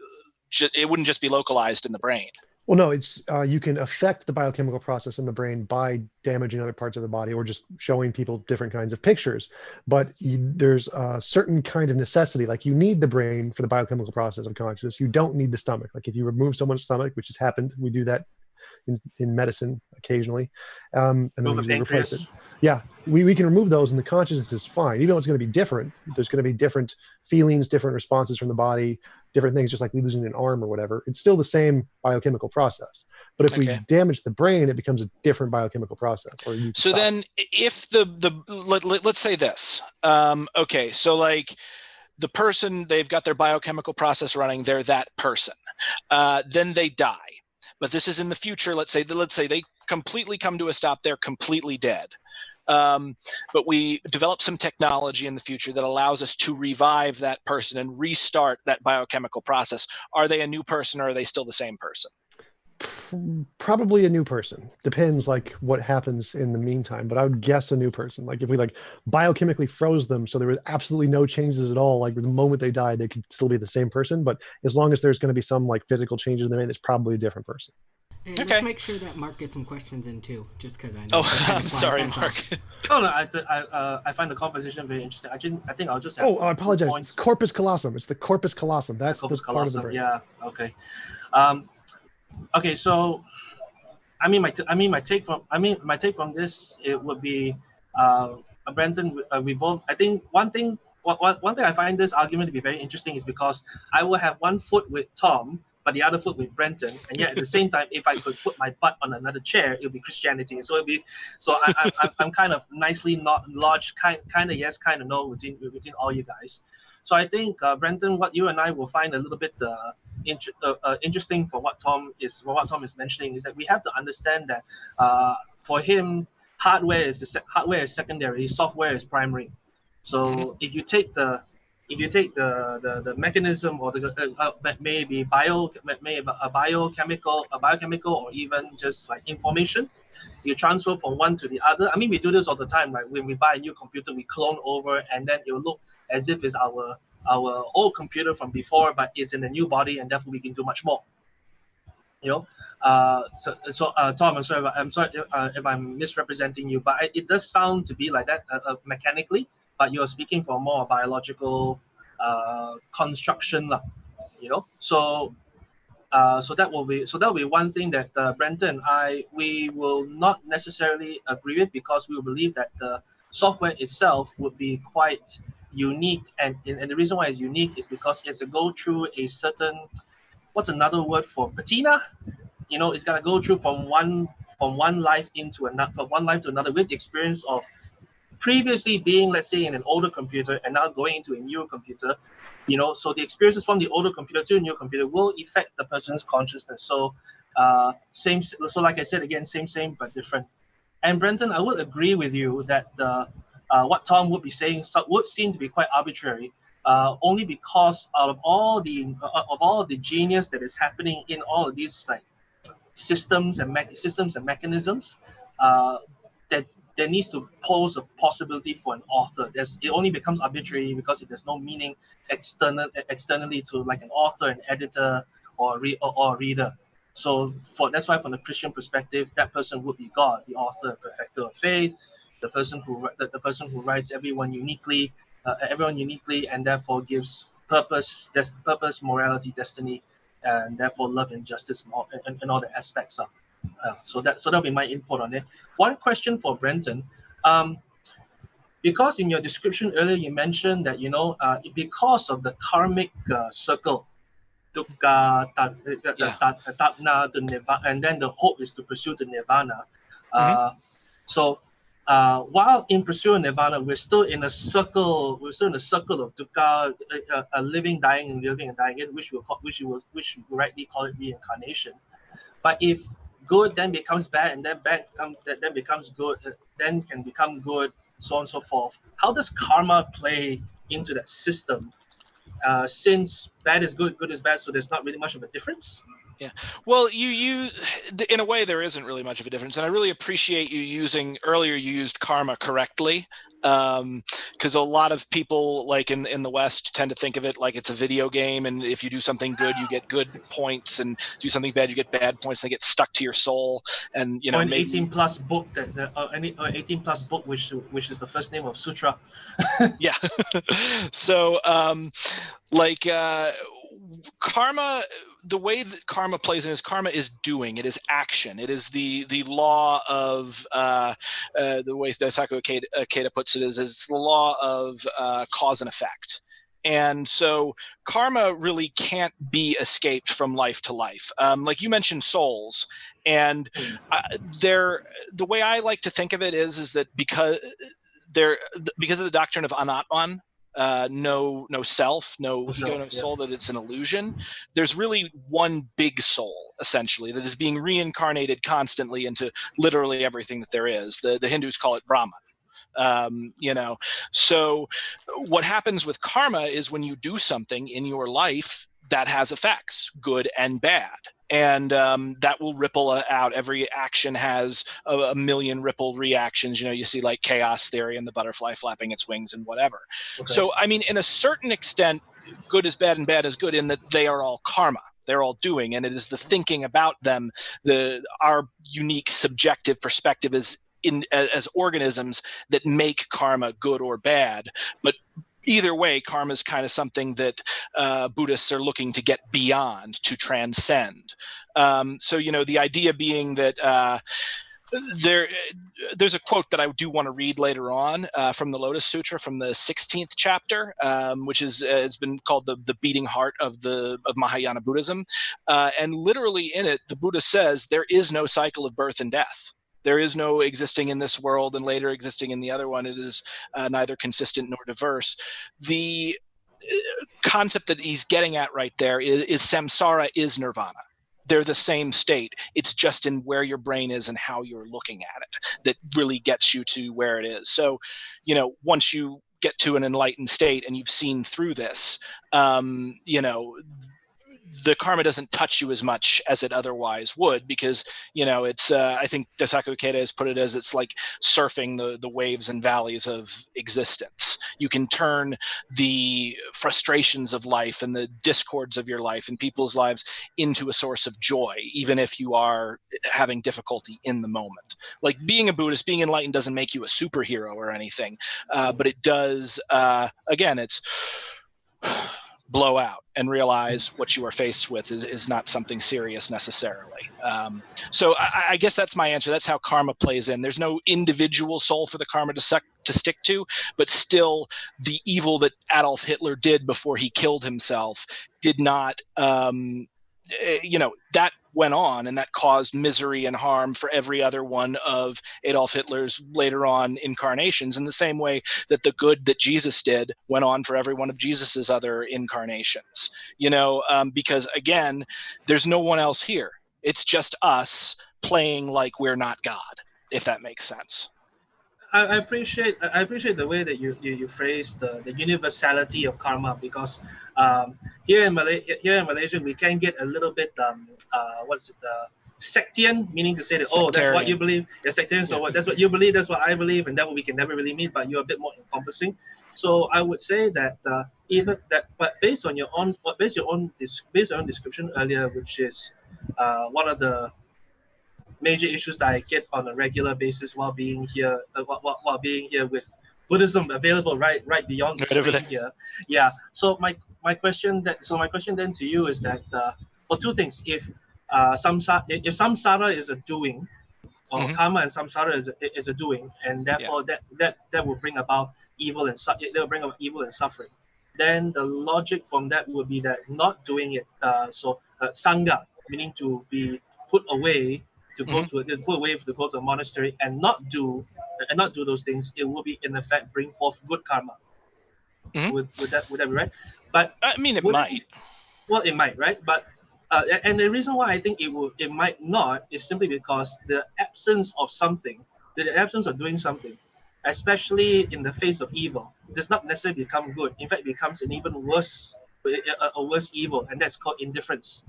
Speaker 4: localized in the brain.
Speaker 5: Well, no, it's you can affect the biochemical process in the brain by damaging other parts of the body or just showing people different kinds of pictures. But there's a certain kind of necessity. You need the brain for the biochemical process of consciousness. You don't need the stomach. If you remove someone's stomach, which has happened, we do that in medicine occasionally, and then we replace it. Yeah, we can remove those, and the consciousness is fine. Even though it's going to be different, there's going to be different feelings, different responses from the body, different things, just like losing an arm or whatever. It's still the same biochemical process. But if we damage the brain, it becomes a different biochemical process. So
Speaker 4: then, if let's say this, okay, so the person, they've got their biochemical process running, they're that person, then they die. But this is in the future. Let's say they completely come to a stop. They're completely dead. But we develop some technology in the future that allows us to revive that person and restart that biochemical process. Are they a new person, or are they still the same person?
Speaker 5: Probably a new person. Depends what happens in the meantime, but I would guess a new person. If we biochemically froze them so there was absolutely no changes at all, the moment they died they could still be the same person, but as long as there's going to be some physical changes in the brain, it's probably a different person.
Speaker 1: Hey, let's make sure that Mark gets some questions in too, just because I know.
Speaker 4: Oh, I'm sorry, Mark.
Speaker 3: Oh no, I find the conversation very interesting. I think I'll just have
Speaker 5: I apologize. It's corpus callosum. It's the corpus callosum. That's the part of the brain.
Speaker 3: Yeah. Okay. Okay. So, my take from this, it would be Brenton revolve. I think one thing I find this argument to be very interesting is because I will have one foot with Tom, but the other foot with Brenton, and yet at the same time, if I could put my butt on another chair, it would be Christianity. So I'm kind of nicely not lodged, kind of yes, kind of no within all you guys. So I think Brenton, what you and I will find a little bit interesting for what Tom is mentioning is that we have to understand that for him, hardware is secondary, software is primary. So if you take the if you take the mechanism or maybe a biochemical or even just like information, you transfer from one to the other. I mean, we do this all the time, right? When we buy a new computer, we clone over, and then it will look as if it's our old computer from before, but it's in a new body, and therefore we can do much more. You know, Tom, I'm sorry if I'm misrepresenting you, but it does sound to be like that mechanically, but you're speaking for more biological construction, lah. You know, so that will be one thing that Brenton and we will not necessarily agree with, because we believe that the software itself would be quite unique, and the reason why it's unique is because it has to go through a certain, what's another word for patina? You know, it's got to go through from one life into another, from one life to another, with the experience of previously being, let's say, in an older computer and now going into a newer computer. You know, so the experiences from the older computer to a new computer will affect the person's consciousness. So so like I said again, same but different. And Brenton, I would agree with you that what Tom would be saying would seem to be quite arbitrary, only because out of all the genius that is happening in all of these like systems and mechanisms, uh, that there needs to pose a possibility for an author. It only becomes arbitrary because if there's no meaning externally to like an author, an editor, or a reader. So that's why from the Christian perspective, that person would be God, the author, perfecter of faith, the person who writes everyone uniquely, and therefore gives purpose, morality, destiny, and therefore love and justice and all the aspects of. So that'll be my input on it. One question for Brenton, because in your description earlier you mentioned that because of the karmic circle, dukkha, tatna, the nirvana, and then the hope is to pursue the nirvana. So while in pursuing nirvana, we're still in a circle. We're still in a circle of dukkha, living, dying, and living and dying, which we rightly call it reincarnation. But if good then becomes bad, and then bad then becomes good, then can become good, so on and so forth. How does karma play into that system? Since bad is good, good is bad, so there's not really much of a difference.
Speaker 4: Yeah. Well, in a way, there isn't really much of a difference, and I really appreciate you used karma correctly, because a lot of people, like in the West, tend to think of it like it's a video game, and if you do something good, you get good points, and do something bad, you get bad points. They get stuck to your soul, and
Speaker 3: or an 18+ book any 18+ book, which is the first name of sutra.
Speaker 4: Yeah. So, karma, the way that karma plays in is karma is doing. It is action. It is the law of the way Daisaku Ikeda puts it is the law of cause and effect. And so karma really can't be escaped from life to life. Like you mentioned souls, and the way I like to think of it is that because of the doctrine of anatman, no self, no ego, no soul, that it's an illusion. There's really one big soul, essentially, that is being reincarnated constantly into literally everything that there is. The Hindus call it Brahman. So what happens with karma is when you do something in your life that has effects, good and bad. And that will ripple out. Every action has a million ripple reactions. You see like chaos theory and the butterfly flapping its wings and whatever. Okay. So, I mean, in a certain extent, good is bad and bad is good in that they are all karma. They're all doing, and it is the thinking about them, our unique subjective perspective as organisms that make karma good or bad. But either way, karma is kind of something that Buddhists are looking to get beyond, to transcend. So, the idea being that there's a quote that I do want to read later on from the Lotus Sutra, from the 16th chapter, which has been called the beating heart of Mahayana Buddhism. And literally in it, the Buddha says there is no cycle of birth and death. There is no existing in this world and later existing in the other one. It is neither consistent nor diverse. The concept that he's getting at right there is samsara is nirvana. They're the same state. It's just in where your brain is and how you're looking at it that really gets you to where it is. So, once you get to an enlightened state and you've seen through this, the karma doesn't touch you as much as it otherwise would, because it's I think Daisaku Ikeda has put it as it's like surfing the waves and valleys of existence. You can turn the frustrations of life and the discords of your life and people's lives into a source of joy, even if you are having difficulty in the moment. Like being a Buddhist, being enlightened doesn't make you a superhero or anything, but it does, again, it's blow out and realize what you are faced with is not something serious necessarily. So I guess that's my answer. That's how karma plays in. There's no individual soul for the karma to stick to, but still the evil that Adolf Hitler did before he killed himself did not, that went on, and that caused misery and harm for every other one of Adolf Hitler's later on incarnations, in the same way that the good that Jesus did went on for every one of Jesus's other incarnations. Because again, there's no one else here. It's just us playing like we're not God, if that makes sense.
Speaker 3: I appreciate the way that you phrase the universality of karma, because here in Malaysia we can get a little bit sectarian, meaning to say that that's what you believe, sectarian. So that's what you believe, that's what I believe, and that we can never really meet. But you're a bit more encompassing. So I would say that but based on your own description earlier, which is one of the major issues that I get on a regular basis while being here, with Buddhism available right beyond the screen here. Yeah. So my question then to you is that for two things: if samsara is a doing, or karma and samsara is a doing, and therefore that will bring about evil and suffering, then the logic from that would be that not doing it, sangha, meaning to be put away, to go to a monastery and not do those things, it will be in effect bring forth good karma. Would that be right? But
Speaker 4: I mean, it might.
Speaker 3: Well, it might, right? But and the reason why I think it might not is simply because the absence of something, the absence of doing something, especially in the face of evil, does not necessarily become good. In fact, it becomes an even worse, a worse evil, and that's called indifference.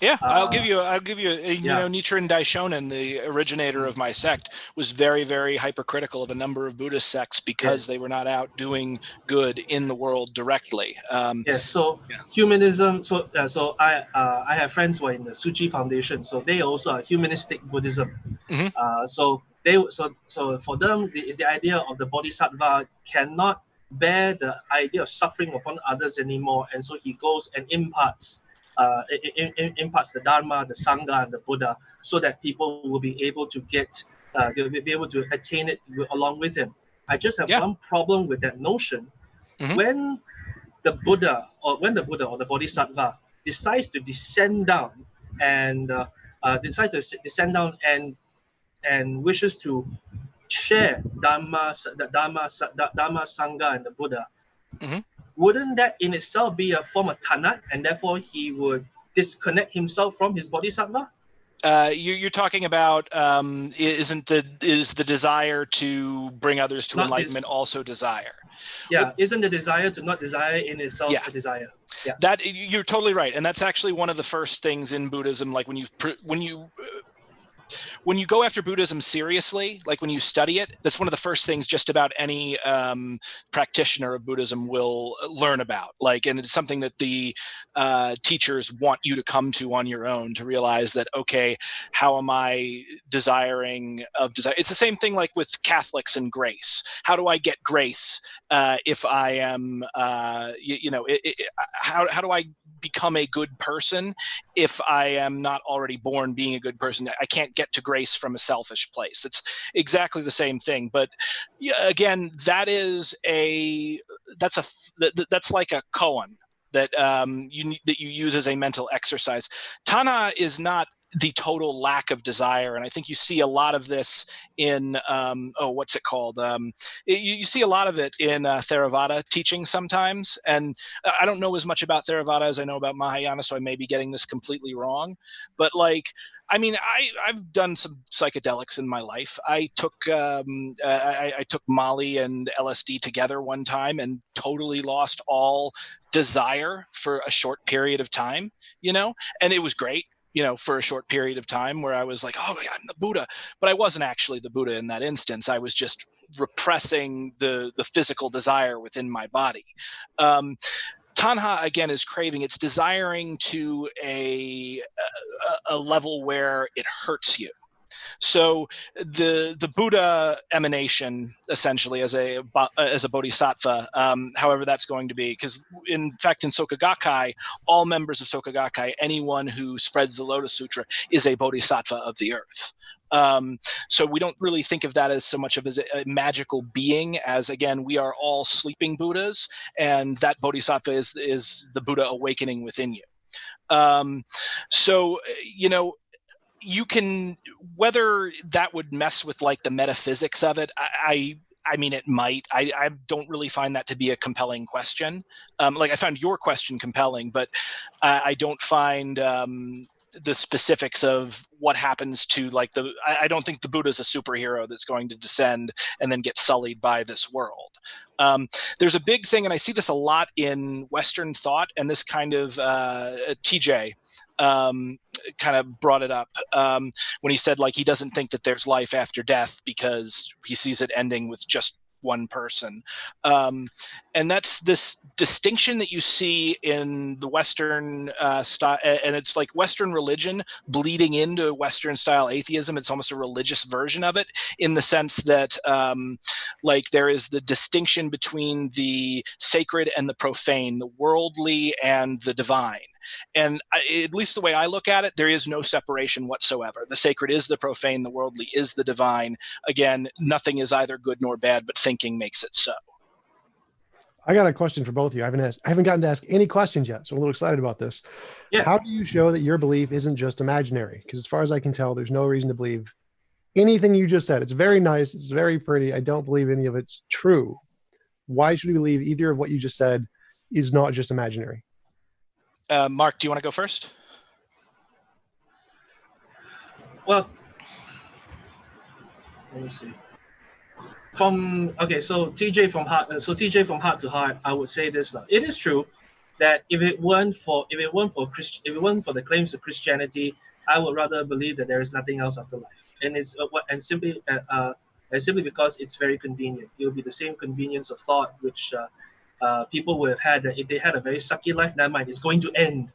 Speaker 4: Yeah, I'll give you. Nichiren Daishonin, the originator of my sect, was very, very hypercritical of a number of Buddhist sects because they were not out doing good in the world directly.
Speaker 3: Humanism. So I have friends who are in the Suchi Foundation, so they also are humanistic Buddhism. So for them, is the idea of the Bodhisattva cannot bear the idea of suffering upon others anymore, and so he goes and imparts the Dharma, the Sangha, and the Buddha, so that people will be able to they'll be able to attain it along with him. I just have one problem with that notion. When the Buddha or the Bodhisattva decides to descend down and wishes to share Dharma, Sangha, and the Buddha, wouldn't that in itself be a form of tanat, and therefore he would disconnect himself from his bodhisattva?
Speaker 4: You're talking about is the desire to bring others to enlightenment also desire?
Speaker 3: Yeah, isn't the desire to not desire in itself a desire? Yeah,
Speaker 4: that you're totally right, and that's actually one of the first things in Buddhism. Like when you go after Buddhism seriously, like when you study it, that's one of the first things just about any practitioner of Buddhism will learn about. And it's something that the teachers want you to come to on your own, to realize that, okay, how am I desiring of desire? It's the same thing like with Catholics and grace. How do I get grace if I am, how do I become a good person if I am not already born being a good person? I can't get to grace from a selfish place. It's exactly the same thing. But again, that's like a koan that you use as a mental exercise. Tana is not the total lack of desire. And I think you see a lot of this in what's it called? You see a lot of it in Theravada teaching sometimes. And I don't know as much about Theravada as I know about Mahayana, so I may be getting this completely wrong. But like, I mean, I've done some psychedelics in my life. I took I took Molly and LSD together one time and totally lost all desire for a short period of time, and it was great, for a short period of time where I was like, oh, yeah, I'm the Buddha. But I wasn't actually the Buddha in that instance. I was just repressing the physical desire within my body. Tanha, again, is craving. It's desiring to a level where it hurts you. So the Buddha emanation, essentially, as a bodhisattva, however that's going to be, because in fact in Soka Gakkai, all members of Soka Gakkai, anyone who spreads the Lotus Sutra is a bodhisattva of the earth. So we don't really think of that as so much of as a magical being as, again, we are all sleeping Buddhas, and that bodhisattva is the Buddha awakening within you. So, you can, whether that would mess with like the metaphysics of it, I mean, it might. I don't really find that to be a compelling question. Like, I found your question compelling, but I don't find the specifics of what happens to like I don't think the Buddha is a superhero that's going to descend and then get sullied by this world. There's a big thing, and I see this a lot in Western thought, and this kind of TJ kind of brought it up when he said like he doesn't think that there's life after death because he sees it ending with just one person. And that's this distinction that you see in the Western style, and it's like Western religion bleeding into Western style atheism. It's almost a religious version of it, in the sense that like there is the distinction between the sacred and the profane, the worldly and the divine. And at least the way I look at it, there is no separation whatsoever. The sacred is the profane, the worldly is the divine. Again, nothing is either good nor bad, but thinking makes it so.
Speaker 5: I got a question for both of you. I haven't gotten to ask any questions yet, so I'm a little excited about this.
Speaker 3: Yeah.
Speaker 5: How do you show that your belief isn't just imaginary? Because as far as I can tell, there's no reason to believe anything you just said. It's very nice. It's very pretty. I don't believe any of it's true. Why should we believe either of what you just said is not just imaginary?
Speaker 4: Mark, do you want to go first?
Speaker 3: Well, let me see. So TJ from heart to heart, I would say this. It is true that if it weren't for the claims of Christianity, I would rather believe that there is nothing else after life, and simply because it's very convenient. It will be the same convenience of thought which people would have had, that if they had a very sucky life, never mind, it's going to end.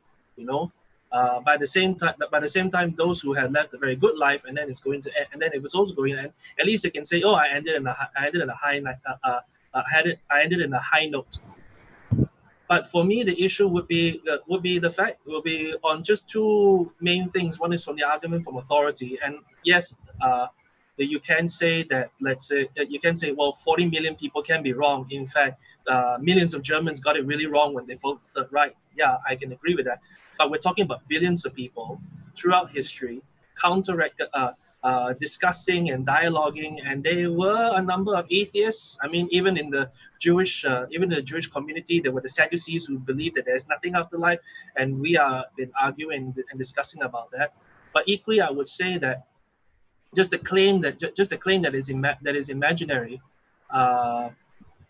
Speaker 3: By the same time, those who had left a very good life and then it's going to end, and then it was also going to end, at least they can say, oh, I ended in a high note. But for me, the issue would be on just two main things. One is from the argument from authority, and yes, you can say that, well, 40 million people can be wrong. In fact, millions of Germans got it really wrong when they voted right. Yeah, I can agree with that. But we're talking about billions of people throughout history, discussing and dialoguing, and there were a number of atheists. I mean, even in the Jewish community, there were the Sadducees who believed that there's nothing after life, and we are been arguing and discussing about that. But equally, I would say that just the claim that is imaginary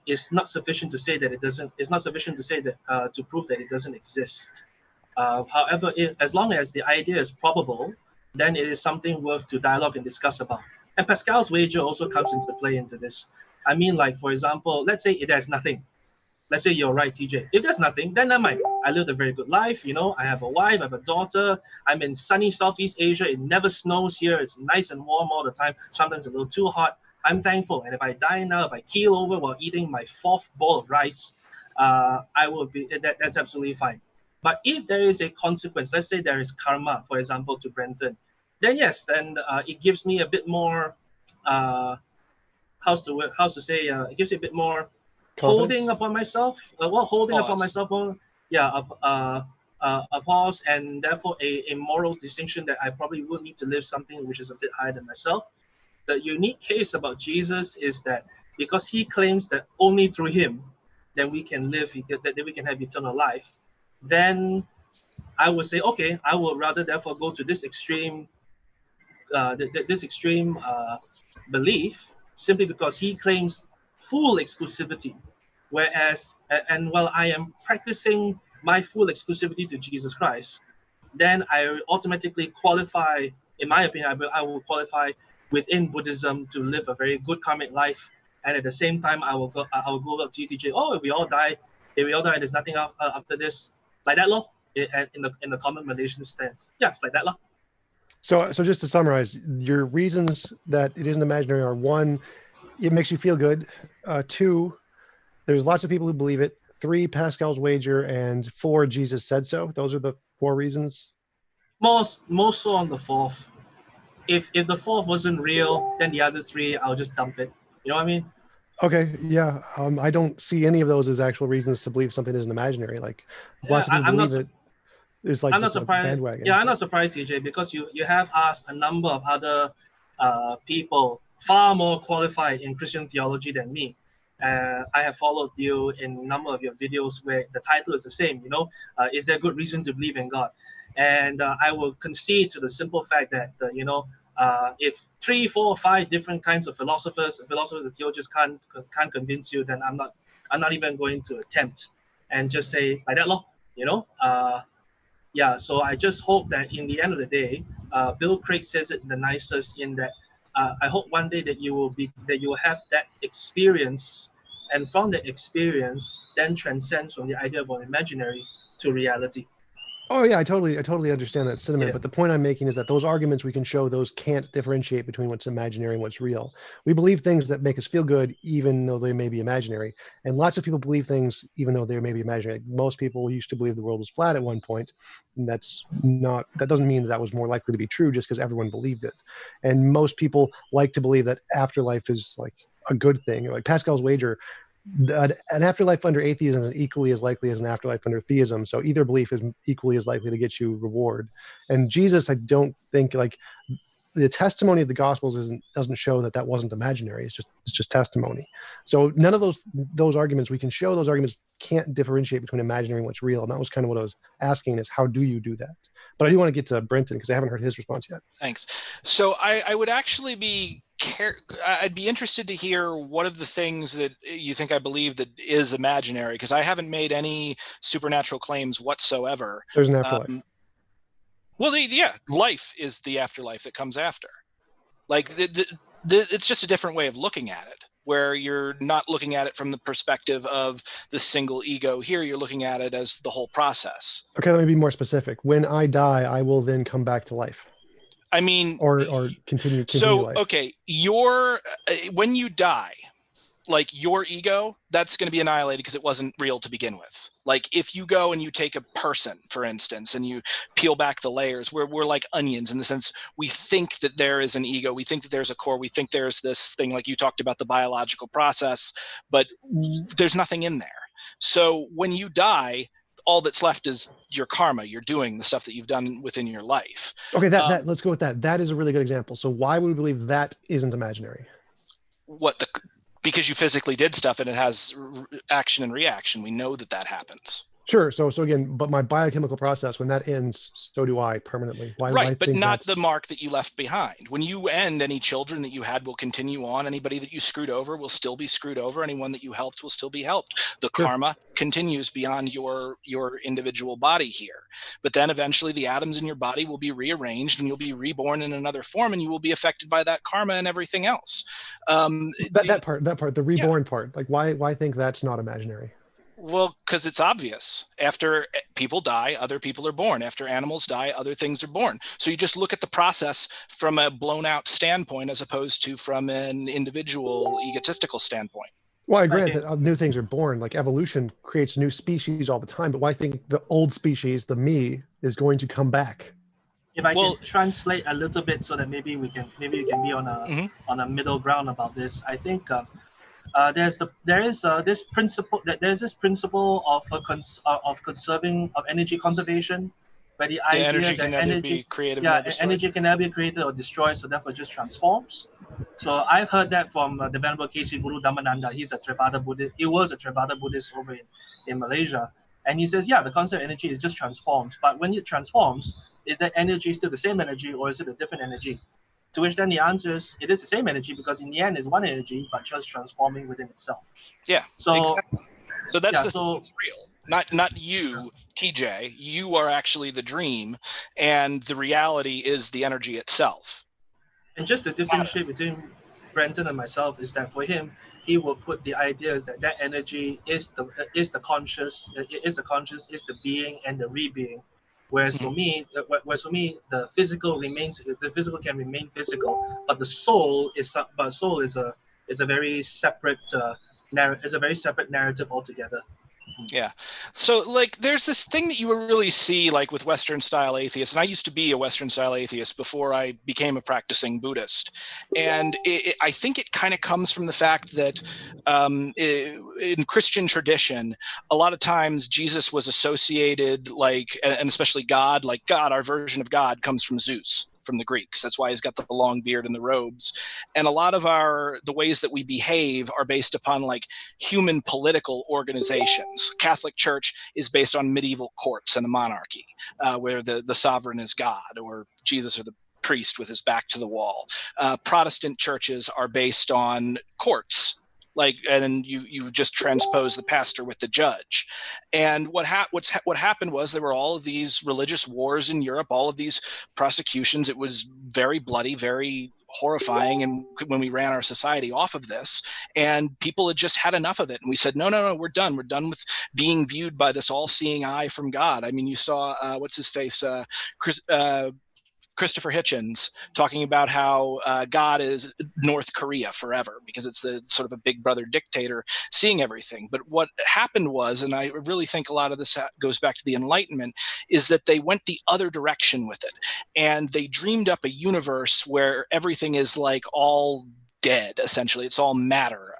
Speaker 3: is not sufficient to say that it doesn't. It's not sufficient to say that to prove that it doesn't exist. However, as long as the idea is probable, then it is something worth to dialogue and discuss about. And Pascal's wager also comes into play into this. I mean, like, for example, let's say there's nothing. Let's say you're right, TJ. If there's nothing, then never mind. I lived a very good life. I have a wife, I have a daughter. I'm in sunny Southeast Asia. It never snows here. It's nice and warm all the time. Sometimes a little too hot. I'm thankful. And if I die now, if I keel over while eating my 4th bowl of rice, I will be. That's absolutely fine. But if there is a consequence, let's say there is karma, for example, to Brenton, then yes, it gives me a bit more, it gives me a bit more holding upon myself. Upon myself. a pause and therefore a moral distinction that I probably would need to live something which is a bit higher than myself. The unique case about Jesus is that because he claims that only through him then we can live, that we can have eternal life, then I would say, okay, I would rather therefore go to this extreme, this extreme belief, simply because he claims full exclusivity, whereas and while I am practicing my full exclusivity to Jesus Christ, then I automatically qualify, in my opinion, I will qualify within Buddhism to live a very good karmic life, and at the same time, I will go up to TJ. Oh, if we all die, there's nothing after this, like that, law. In the common Malaysian stance, yeah, it's like that, law.
Speaker 5: So just to summarize, your reasons that it isn't imaginary are: one, it makes you feel good; two, there's lots of people who believe it; three, Pascal's wager; and four, Jesus said so. Those are the 4 reasons.
Speaker 3: Most so on the fourth. If the fourth wasn't real, then the other 3 I'll just dump it. You know what I mean?
Speaker 5: Okay, yeah. I don't see any of those as actual reasons to believe something isn't imaginary. Like, lots of people
Speaker 3: I'm
Speaker 5: believe
Speaker 3: not.
Speaker 5: it is like
Speaker 3: I'm not
Speaker 5: just a
Speaker 3: surprised.
Speaker 5: bandwagon.
Speaker 3: Yeah, I'm not surprised, TJ, because you have asked a number of other people far more qualified in Christian theology than me. I have followed you in a number of your videos where the title is the same. Is there good reason to believe in God? And I will concede to the simple fact that if 3, 4, 5 different kinds of philosophers and theologians can't convince you, then I'm not even going to attempt and just say by that law. Yeah, so I just hope that in the end of the day, Bill Craig says it the nicest in that I hope one day that you will have that experience, and from that experience, then transcends from the idea of an imaginary to reality.
Speaker 5: Oh yeah, I totally understand that sentiment.
Speaker 3: Yeah.
Speaker 5: But the point I'm making is that those arguments we can show, those can't differentiate between what's imaginary and what's real. We believe things that make us feel good, even though they may be imaginary. And lots of people believe things even though they may be imaginary. Like, most people used to believe the world was flat at one point, and that doesn't mean that was more likely to be true just because everyone believed it. And most people like to believe that afterlife is like a good thing. Like Pascal's wager, an afterlife under atheism is equally as likely as an afterlife under theism. So either belief is equally as likely to get you reward. And Jesus, I don't think, like, the testimony of the Gospels doesn't show that wasn't imaginary. It's just testimony. So none of those arguments we can show. Those arguments can't differentiate between imaginary and what's real. And that was kind of what I was asking: is how do you do that? But I do want to get to Brenton because I haven't heard his response yet.
Speaker 4: Thanks. So I would actually I'd be interested to hear what of the things that you think I believe that is imaginary, because I haven't made any supernatural claims whatsoever.
Speaker 5: There's an afterlife.
Speaker 4: Well, yeah, life is the afterlife that comes after. Like, it's just a different way of looking at it, where you're not looking at it from the perspective of the single ego. Here, you're looking at it as the whole process.
Speaker 5: Okay, let me be more specific. When I die, I will then come back to life.
Speaker 4: I mean,
Speaker 5: or continue
Speaker 4: so
Speaker 5: life.
Speaker 4: Okay, when you die, like, your ego, that's going to be annihilated because it wasn't real to begin with. Like, if you go and you take a person, for instance, and you peel back the layers, we're like onions in the sense we think that there is an ego, we think that there's a core, we think there's this thing, like you talked about, the biological process, but there's nothing in there. So when you die, all that's left is your karma. You're doing the stuff that you've done within your life.
Speaker 5: Okay, let's go with that. That is a really good example. So why would we believe that isn't imaginary?
Speaker 4: Because you physically did stuff and it has action and reaction. We know that happens.
Speaker 5: Sure. So again, but my biochemical process, when that ends, so do I permanently.
Speaker 4: Right, but not the mark that you left behind. When you end, any children that you had will continue on. Anybody that you screwed over will still be screwed over. Anyone that you helped will still be helped. The karma continues beyond your individual body here. But then eventually the atoms in your body will be rearranged and you'll be reborn in another form, and you will be affected by that karma and everything else.
Speaker 5: That part, the reborn part. Like, why think that's not imaginary?
Speaker 4: Well, because it's obvious. After people die, other people are born. After animals die, other things are born. So you just look at the process from a blown-out standpoint as opposed to from an individual, egotistical standpoint.
Speaker 5: Well, I grant that new things are born. Like, evolution creates new species all the time. But why think the old species, the me, is going to come back?
Speaker 3: If I can translate a little bit so that maybe we can be on a middle ground about this. I think This principle that there's this principle of conserving of energy conservation, where the
Speaker 4: Yeah,
Speaker 3: idea
Speaker 4: energy can
Speaker 3: that
Speaker 4: neither
Speaker 3: energy
Speaker 4: be created
Speaker 3: yeah
Speaker 4: nor destroyed.
Speaker 3: energy can never be created or destroyed, so therefore it just transforms. So I've heard that from the Venerable K.C. Guru Dhammananda. He's a Theravada Buddhist. He was a Theravada Buddhist over in Malaysia, and he says, yeah, the concept of energy is just transformed. But when it transforms, is that energy still the same energy, or is it a different energy? To which then the answer is, it is the same energy, because in the end it's one energy, but just transforming within itself.
Speaker 4: Yeah,
Speaker 3: So
Speaker 4: exactly. So that's
Speaker 3: yeah,
Speaker 4: the
Speaker 3: so
Speaker 4: it's real. Not you, TJ. You are actually the dream, and the reality is the energy itself.
Speaker 3: and just the differentiate between Brenton and myself is that for him, he will put the ideas that that energy is the conscious, is the being and the re-being. Whereas for me, the physical can remain physical, but the soul is a very separate narrative altogether.
Speaker 4: Yeah. So, like, there's this thing that you really see, like, with Western style atheists, and I used to be a Western style atheist before I became a practicing Buddhist. And I think it kind of comes from the fact that in Christian tradition, a lot of times Jesus was associated, like, and especially God, like God, our version of God, comes from Zeus, from the Greeks. That's why he's got the long beard and the robes. And a lot of the ways that we behave are based upon, like, human political organizations. Catholic Church is based on medieval courts and a monarchy, where the sovereign is God, or Jesus, or the priest with his back to the wall. Protestant churches are based on courts, like, and you just transpose the pastor with the judge. And what happened was there were all of these religious wars in Europe, all of these prosecutions. It was very bloody, very horrifying, and when we ran our society off of this, and people had just had enough of it, and we said, no, we're done with being viewed by this all-seeing eye from God. I mean, you saw what's his face, Christopher Hitchens, talking about how God is North Korea forever, because it's the sort of a big brother dictator seeing everything. But what happened was, and I really think a lot of this goes back to the Enlightenment, is that they went the other direction with it, and they dreamed up a universe where everything is, like, all dead. Essentially, it's all matter.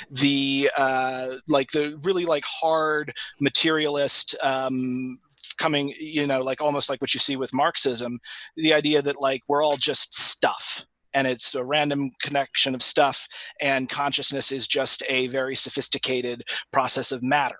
Speaker 4: The really, like, hard materialist coming, like, almost like what you see with Marxism, the idea that, like, we're all just stuff, and it's a random connection of stuff, and consciousness is just a very sophisticated process of matter.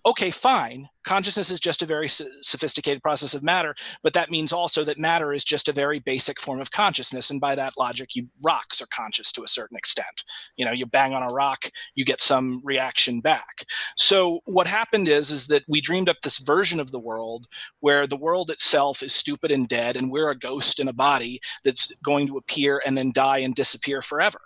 Speaker 4: Okay, fine. Consciousness is just a very sophisticated process of matter, but that means also that matter is just a very basic form of consciousness, and by that logic, rocks are conscious to a certain extent. You bang on a rock, you get some reaction back. So what happened is that we dreamed up this version of the world where the world itself is stupid and dead, and we're a ghost in a body that's going to appear and then die and disappear forever.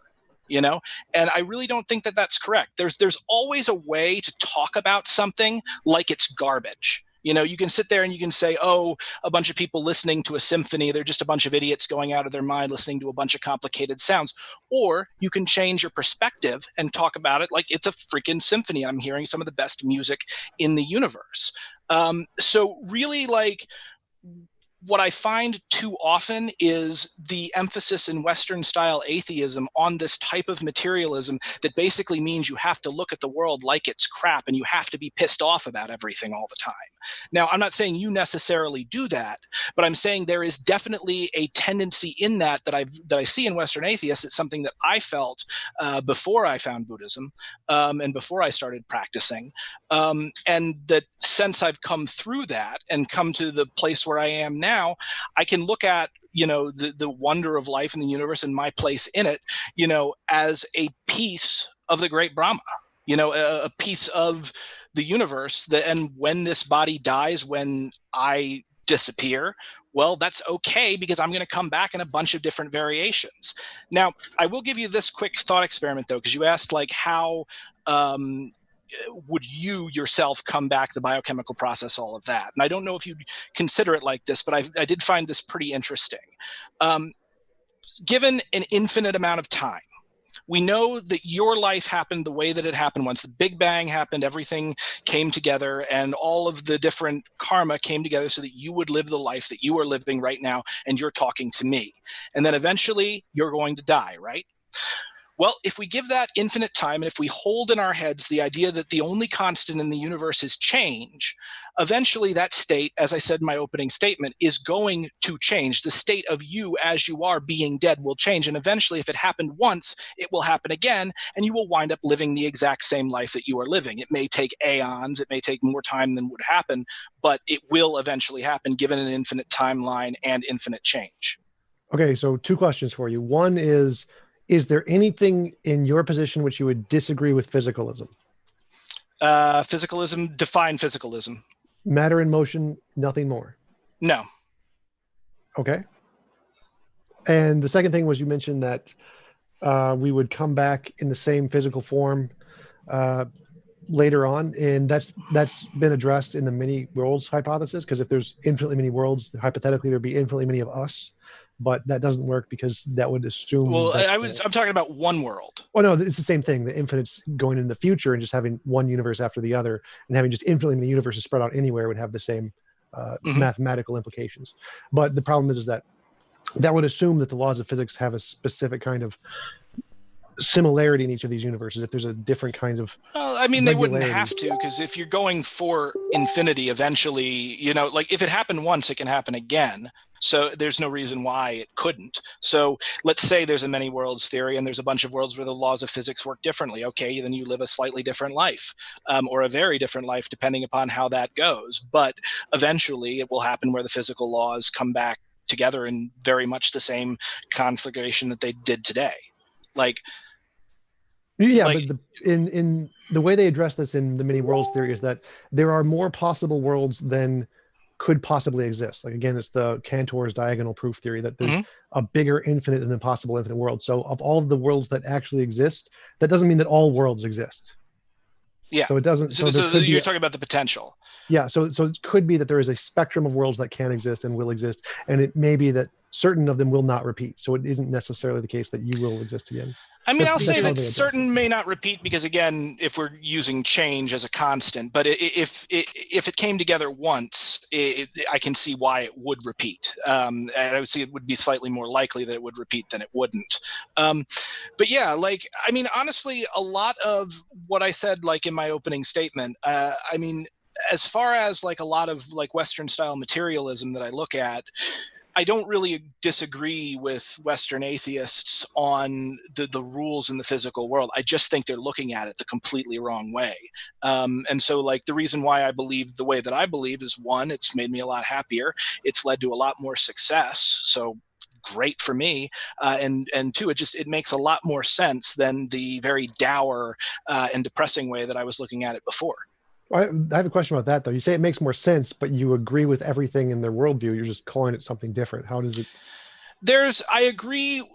Speaker 4: And I really don't think that that's correct. There's always a way to talk about something like it's garbage. You can sit there and you can say, oh, a bunch of people listening to a symphony, they're just a bunch of idiots going out of their mind listening to a bunch of complicated sounds. Or you can change your perspective and talk about it like it's a freaking symphony. I'm hearing some of the best music in the universe. So really, like, what I find too often is the emphasis in Western style atheism on this type of materialism that basically means you have to look at the world like it's crap and you have to be pissed off about everything all the time. Now, I'm not saying you necessarily do that, but I'm saying there is definitely a tendency in that I see in Western atheists. It's something that I felt before I found Buddhism and before I started practicing, and that since I've come through that and come to the place where I am now, I can look at the wonder of life in the universe and my place in it, as a piece of the great Brahma, a piece of the universe. And when this body dies, when I disappear, well, that's okay, because I'm going to come back in a bunch of different variations. Now, I will give you this quick thought experiment, though, because you asked, like, how would you yourself come back, the biochemical process, all of that. And I don't know if you'd consider it like this, but I did find this pretty interesting. Given an infinite amount of time, we know that your life happened the way that it happened. Once the Big Bang happened, everything came together, and all of the different karma came together so that you would live the life that you are living right now, and you're talking to me. And then eventually you're going to die, right? Well, if we give that infinite time, and if we hold in our heads the idea that the only constant in the universe is change, eventually that state, as I said in my opening statement, is going to change. The state of you as you are being dead will change, and eventually, if it happened once, it will happen again, and you will wind up living the exact same life that you are living. It may take aeons, it may take more time than would happen, but it will eventually happen given an infinite timeline and infinite change.
Speaker 5: Okay, so 2 questions for you. One is there anything in your position which you would disagree with physicalism?
Speaker 4: Physicalism, define physicalism.
Speaker 5: Matter in motion, nothing more.
Speaker 4: No.
Speaker 5: Okay. And the second thing was you mentioned that we would come back in the same physical form later on, and that's been addressed in the many worlds hypothesis, because if there's infinitely many worlds, hypothetically there'd be infinitely many of us. But that doesn't work because that would assume.
Speaker 4: Well, I'm talking about one world.
Speaker 5: Oh no, it's the same thing. The infinite's going in the future and just having one universe after the other, and having just infinitely many universes spread out anywhere would have the same mathematical implications. But the problem is that would assume that the laws of physics have a specific kind of similarity in each of these universes. If there's a different kind of
Speaker 4: well, I mean, they wouldn't have to, because if you're going for infinity, eventually, like if it happened once, it can happen again. So there's no reason why it couldn't. So let's say there's a many worlds theory, and there's a bunch of worlds where the laws of physics work differently. Okay, then you live a slightly different life, or a very different life, depending upon how that goes. But eventually, it will happen where the physical laws come back together in very much the same configuration that they did today. But
Speaker 5: in the way they address this in the many worlds theory is that there are more possible worlds than could possibly exist. Like again, it's the Cantor's diagonal proof theory that there's a bigger infinite than the possible infinite world. So of all of the worlds that actually exist, that doesn't mean that all worlds exist.
Speaker 4: Yeah.
Speaker 5: So it doesn't.
Speaker 4: So you're talking about the potential.
Speaker 5: Yeah. So it could be that there is a spectrum of worlds that can exist and will exist, and it may be that certain of them will not repeat. So it isn't necessarily the case that you will exist again.
Speaker 4: I mean, I'll say that certain may not repeat because, again, if we're using change as a constant, but if it came together once, I can see why it would repeat. And I would see it would be slightly more likely that it would repeat than it wouldn't. But yeah, I mean, honestly, a lot of what I said, in my opening statement, I mean, as far as a lot of Western style materialism that I look at, I don't really disagree with Western atheists on the rules in the physical world. I just think they're looking at it the completely wrong way. And so the reason why I believe the way that I believe is, one, it's made me a lot happier. It's led to a lot more success. So great for me. And two, it makes a lot more sense than the very dour and depressing way that I was looking at it before.
Speaker 5: I have a question about that, though. You say it makes more sense, but you agree with everything in their worldview. You're just calling it something different. How does it? I agree,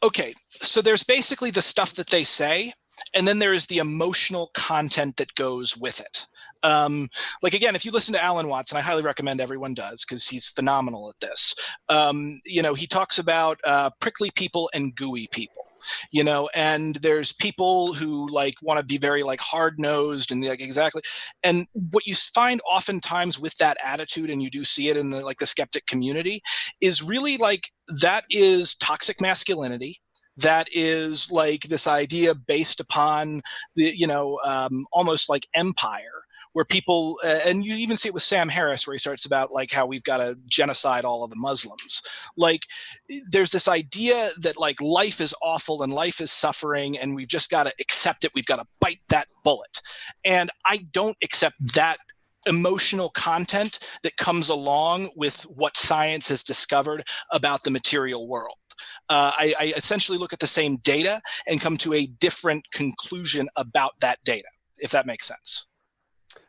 Speaker 5: okay, so there's basically the stuff that they say, and then there is the emotional content that goes with it. Again, if you listen to Alan Watts, and I highly recommend everyone does because he's phenomenal at this, he talks about prickly people and gooey people. And there's people who want to be very hard-nosed and exactly. And what you find oftentimes with that attitude, and you do see it in the skeptic community, is really that is toxic masculinity. That is this idea based upon the almost empire, where people and you even see it with Sam Harris, where he starts about how we've got to genocide all of the Muslims. There's this idea that life is awful and life is suffering, and we've just got to accept it. We've got to bite that bullet. And I don't accept that emotional content that comes along with what science has discovered about the material world. I essentially look at the same data and come to a different conclusion about that data, if that makes sense.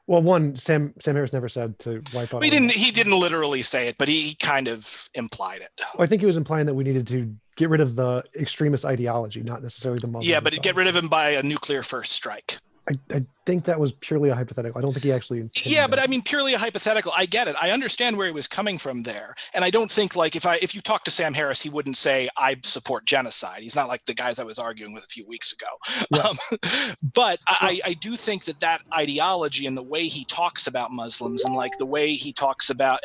Speaker 5: Well, one, Sam Harris never said to wipe out.
Speaker 4: He didn't literally say it, but he kind of implied it.
Speaker 5: Well, I think he was implying that we needed to get rid of the extremist ideology, not necessarily the Muslim.
Speaker 4: Yeah, but get rid of him by a nuclear first strike.
Speaker 5: I think that was purely a hypothetical. I don't think he actually intended
Speaker 4: Yeah, but
Speaker 5: that.
Speaker 4: I mean, purely a hypothetical. I get it. I understand where he was coming from there. And I don't think, if you talk to Sam Harris, he wouldn't say, I support genocide. He's not like the guys I was arguing with a few weeks ago.
Speaker 5: Yeah.
Speaker 4: But I do think that ideology and the way he talks about Muslims and, the way he talks about,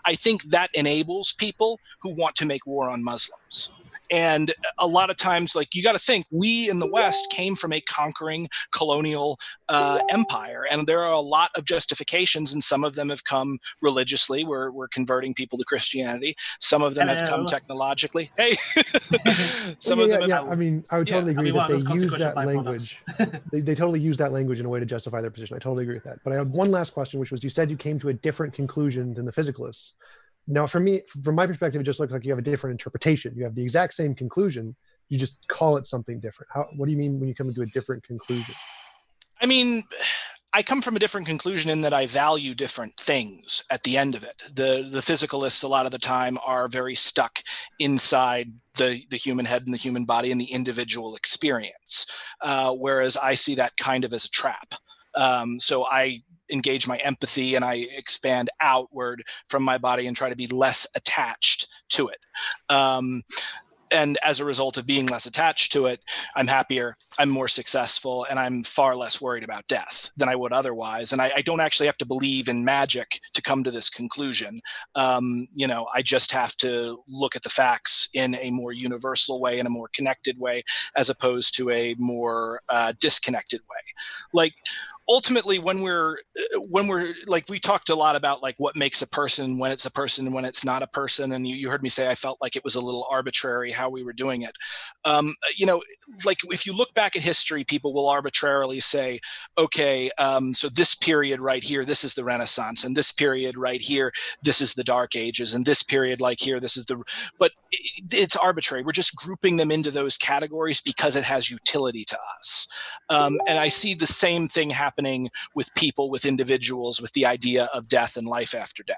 Speaker 4: I think that enables people who want to make war on Muslims. And a lot of times, like, you got to think, we in the West came from a conquering colonial empire, and there are a lot of justifications, and some of them have come religiously. We're converting people to Christianity. Some of them have come technologically. Hey, some of them have.
Speaker 5: Yeah. I mean, I would totally agree that they use that language. They totally use that language in a way to justify their position. I totally agree with that. But I have one last question, which was, you said you came to a different conclusion than the physicalists. Now, for me, from my perspective, it just looks like you have a different interpretation. You have the exact same conclusion, you just call it something different. What do you mean when you come to a different conclusion?
Speaker 4: I mean, I come from a different conclusion in that I value different things at the end of it. The physicalists a lot of the time are very stuck inside the human head and the human body and the individual experience, whereas I see that kind of as a trap. So I engage my empathy and I expand outward from my body and try to be less attached to it. And as a result of being less attached to it, I'm happier, I'm more successful, and I'm far less worried about death than I would otherwise. And I don't actually have to believe in magic to come to this conclusion. I just have to look at the facts in a more universal way, in a more connected way, as opposed to a more disconnected way. Like, ultimately, when we're like, we talked a lot about like what makes a person, when it's a person and when it's not a person, and you heard me say I felt like it was a little arbitrary how we were doing it. Like, if you look back at history, people will arbitrarily say, okay, so this period right here, this is the Renaissance, and this period right here, this is the Dark Ages, and this period like here, this is the. But it's arbitrary. We're just grouping them into those categories because it has utility to us. And I see the same thing happening with people, with individuals, with the idea of death and life after death.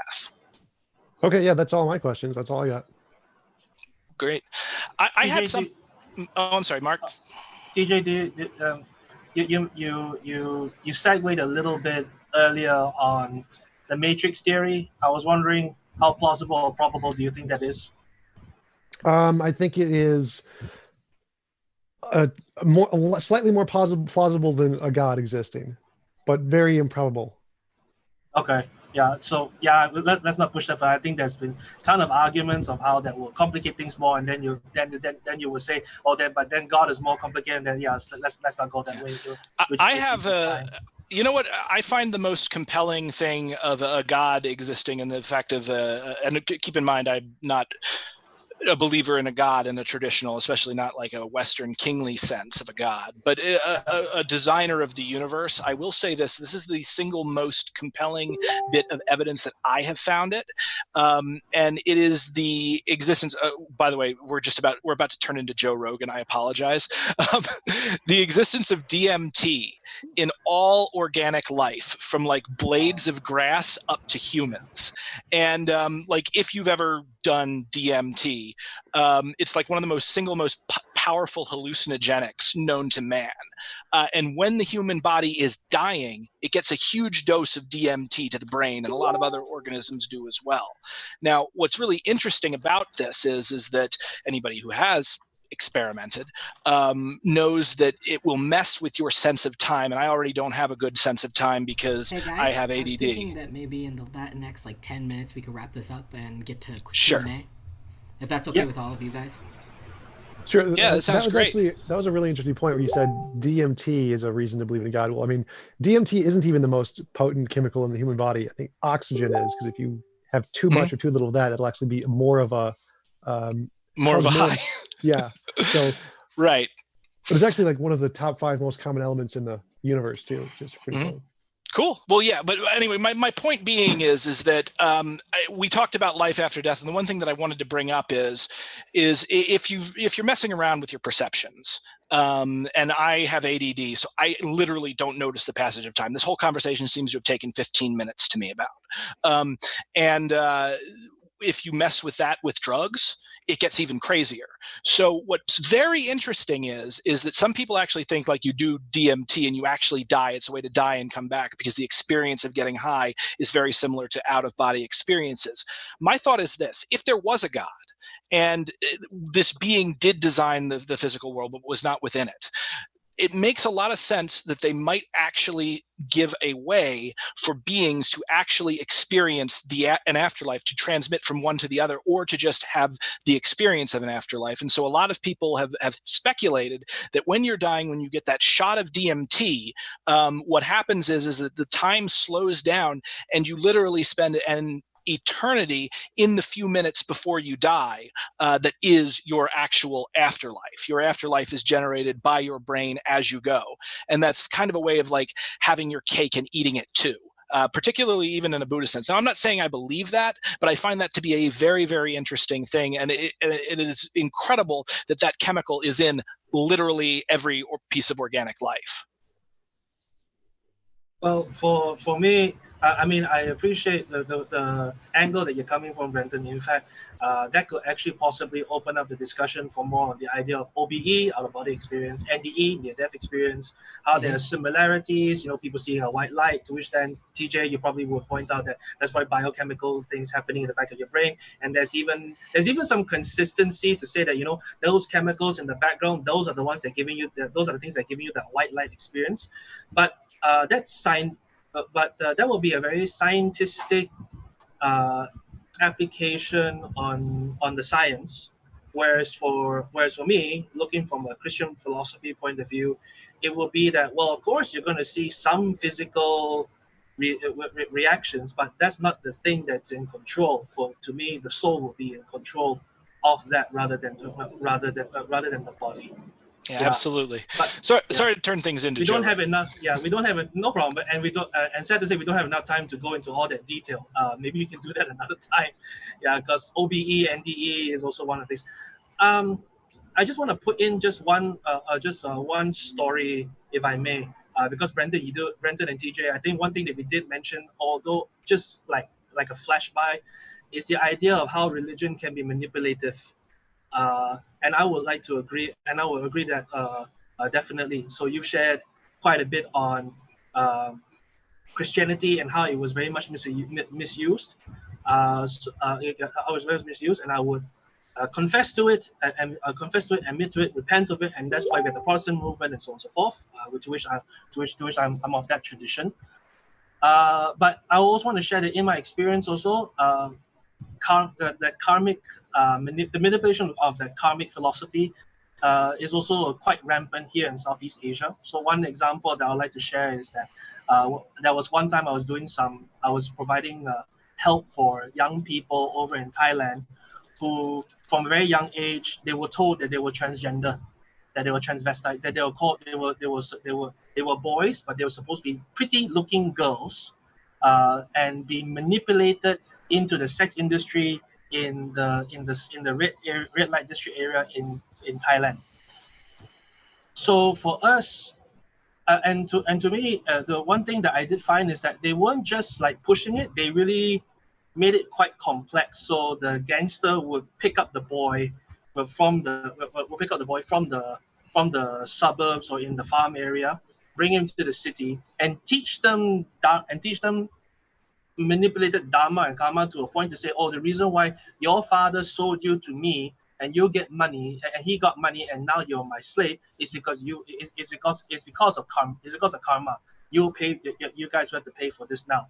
Speaker 5: Okay, yeah, that's all my questions. That's all I got.
Speaker 4: Great. I had some. Oh, I'm sorry, Mark.
Speaker 3: TJ, you segued a little bit earlier on the matrix theory. I was wondering how plausible or probable do you think that is?
Speaker 5: I think it is slightly more plausible than a God existing, but very improbable.
Speaker 3: Okay. Yeah. So let's not push that. But I think there's been a ton of arguments of how that will complicate things more, and then you would say, but then God is more complicated. And then let's not go that way.
Speaker 4: I have you know what I find the most compelling thing of a God existing, and the fact of and keep in mind, I'm not a believer in a God in a traditional, especially not like a Western kingly sense of a God, but a designer of the universe. I will say this is the single most compelling bit of evidence that I have found it. And it is the existence, by the way, we're about to turn into Joe Rogan. I apologize. The existence of DMT in all organic life, from like blades of grass up to humans. And like, if you've ever done DMT, it's like one of the single most powerful hallucinogenics known to man. And when the human body is dying, it gets a huge dose of DMT to the brain, and a lot of other organisms do as well. Now, what's really interesting about this is that anybody who has experimented knows that it will mess with your sense of time, and I already don't have a good sense of time because
Speaker 1: hey guys,
Speaker 4: I have ADD.
Speaker 1: I was thinking that maybe in the next like 10 minutes we could wrap this up and get to
Speaker 4: Sure.
Speaker 1: Q&A. If that's okay with all of you guys.
Speaker 5: Sure.
Speaker 4: Yeah, that sounds great.
Speaker 5: That was a really interesting point where you said DMT is a reason to believe in God. Well, I mean, DMT isn't even the most potent chemical in the human body. I think oxygen is, because if you have too much or too little of that, it'll actually be more of a
Speaker 4: high.
Speaker 5: Yeah. So
Speaker 4: right.
Speaker 5: But it's actually like one of the top 5 most common elements in the universe too, which is pretty cool.
Speaker 4: Cool. Well, yeah, but anyway, my point being is that we talked about life after death, and the one thing that I wanted to bring up is if you're messing around with your perceptions, and I have ADD, so I literally don't notice the passage of time. This whole conversation seems to have taken 15 minutes to me about, and if you mess with that with drugs, it gets even crazier. So what's very interesting is that some people actually think like you do DMT and you actually die. It's a way to die and come back because the experience of getting high is very similar to out-of-body experiences. My thought is this: if there was a God and this being did design the physical world but was not within it, it makes a lot of sense that they might actually give a way for beings to actually experience an afterlife, to transmit from one to the other, or to just have the experience of an afterlife. And so a lot of people have speculated that when you're dying, when you get that shot of DMT, what happens is that the time slows down and you literally spend an eternity in the few minutes before you die that is your actual afterlife. Your afterlife is generated by your brain as you go. And that's kind of a way of like having your cake and eating it too. Particularly even in a Buddhist sense. Now, I'm not saying I believe that, but I find that to be a very, very interesting thing. And it is incredible that that chemical is in literally every piece of organic life.
Speaker 3: Well, for me, I mean, I appreciate the angle that you're coming from, Brenton. In fact, that could actually possibly open up the discussion for more on the idea of OBE, out-of-body experience, NDE, near-death experience, how there are similarities, you know, people seeing a white light, to which then, TJ, you probably would point out that that's why biochemical things happening in the back of your brain. And there's even some consistency to say that, you know, those chemicals in the background, those are the ones that those are the things that are giving you that white light experience. But that's that will be a very scientific application on the science, whereas for me, looking from a Christian philosophy point of view, it will be that, well, of course you're going to see some physical reactions, but that's not the thing that's in control. To me, the soul will be in control of that rather than the body.
Speaker 4: Yeah, absolutely.
Speaker 3: But,
Speaker 4: sorry to turn things into.
Speaker 3: We don't have enough. Yeah, we don't have no problem. But and we don't. And sad to say, we don't have enough time to go into all that detail. Maybe we can do that another time. Yeah, because OBE, NDE is also one of these. I just want to put in just one story, if I may, because Brenton and TJ, I think one thing that we did mention, although just like a flashby, is the idea of how religion can be manipulative. And I would like to agree, and I will agree that definitely. So you've shared quite a bit on Christianity and how it was very much misused. It was very misused, and I would confess to it, and admit to it, repent of it, and that's why we have the Protestant movement and so on and so forth. To which I'm of that tradition. But I also want to share that in my experience also. That karmic, the manipulation of that karmic philosophy is also quite rampant here in Southeast Asia. So one example that I would like to share is that there was one time I was providing help for young people over in Thailand who, from a very young age, they were told that they were transgender, that they were transvestite, that they were boys, but they were supposed to be pretty-looking girls, and being manipulated into the sex industry in the red light district area in Thailand. So for us, and to me, the one thing that I did find is that they weren't just like pushing it; they really made it quite complex. So the gangster would pick up the boy from the suburbs or in the farm area, bring him to the city, and teach them manipulated dharma and karma to a point to say, oh, the reason why your father sold you to me and you get money and he got money and now you're my slave is because it's because of karma. You guys have to pay for this now.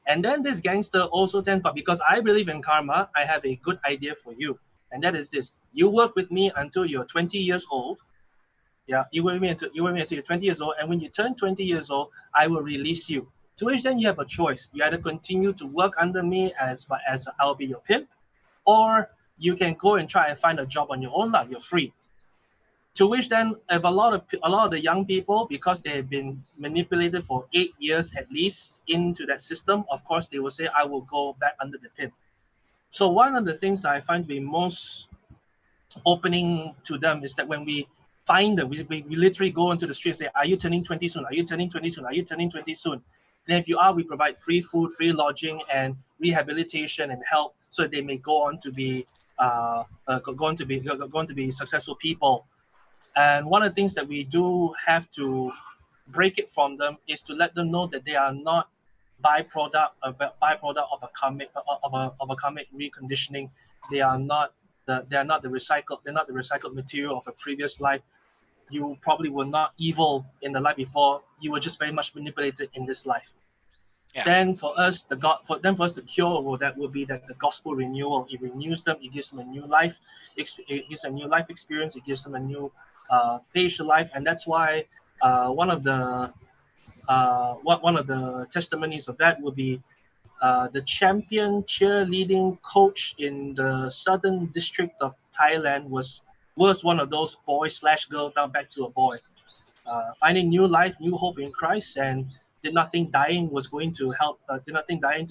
Speaker 3: And then this gangster also then, but because I believe in karma, I have a good idea for you, and that is this: you work with me until you're 20 years old. Yeah, you work with me until you're 20 years old, and when you turn 20 years old, I will release you. To which then you have a choice. You either continue to work under me as I'll be your pimp, or you can go and try and find a job on your own. You're free. To which then, if a lot of the young people, because they have been manipulated for 8 years at least into that system, of course they will say, I will go back under the pimp. So one of the things that I find to be most opening to them is that when we find them, we literally go into the streets and say, are you turning 20 soon? Are you turning 20 soon? Are you turning 20 soon? And if you are, we provide free food, free lodging, and rehabilitation and help, so they may go on to be successful people. And one of the things that we do have to break it from them is to let them know that they are not byproduct of a karmic reconditioning. They're not the recycled material of a previous life. you probably were not evil in the life before. You were just very much manipulated in this life.
Speaker 4: Yeah.
Speaker 3: Then for us, for us, the cure for that would be that the gospel renewal. It renews them. It gives them a new life. It gives them a new life experience. It gives them a new stage to life. And that's why one of the testimonies of that would be the champion cheerleading coach in the southern district of Thailand was one of those boy/girl now back to a boy, finding new life, new hope in Christ, and did not think dying was going to help. Did not think dying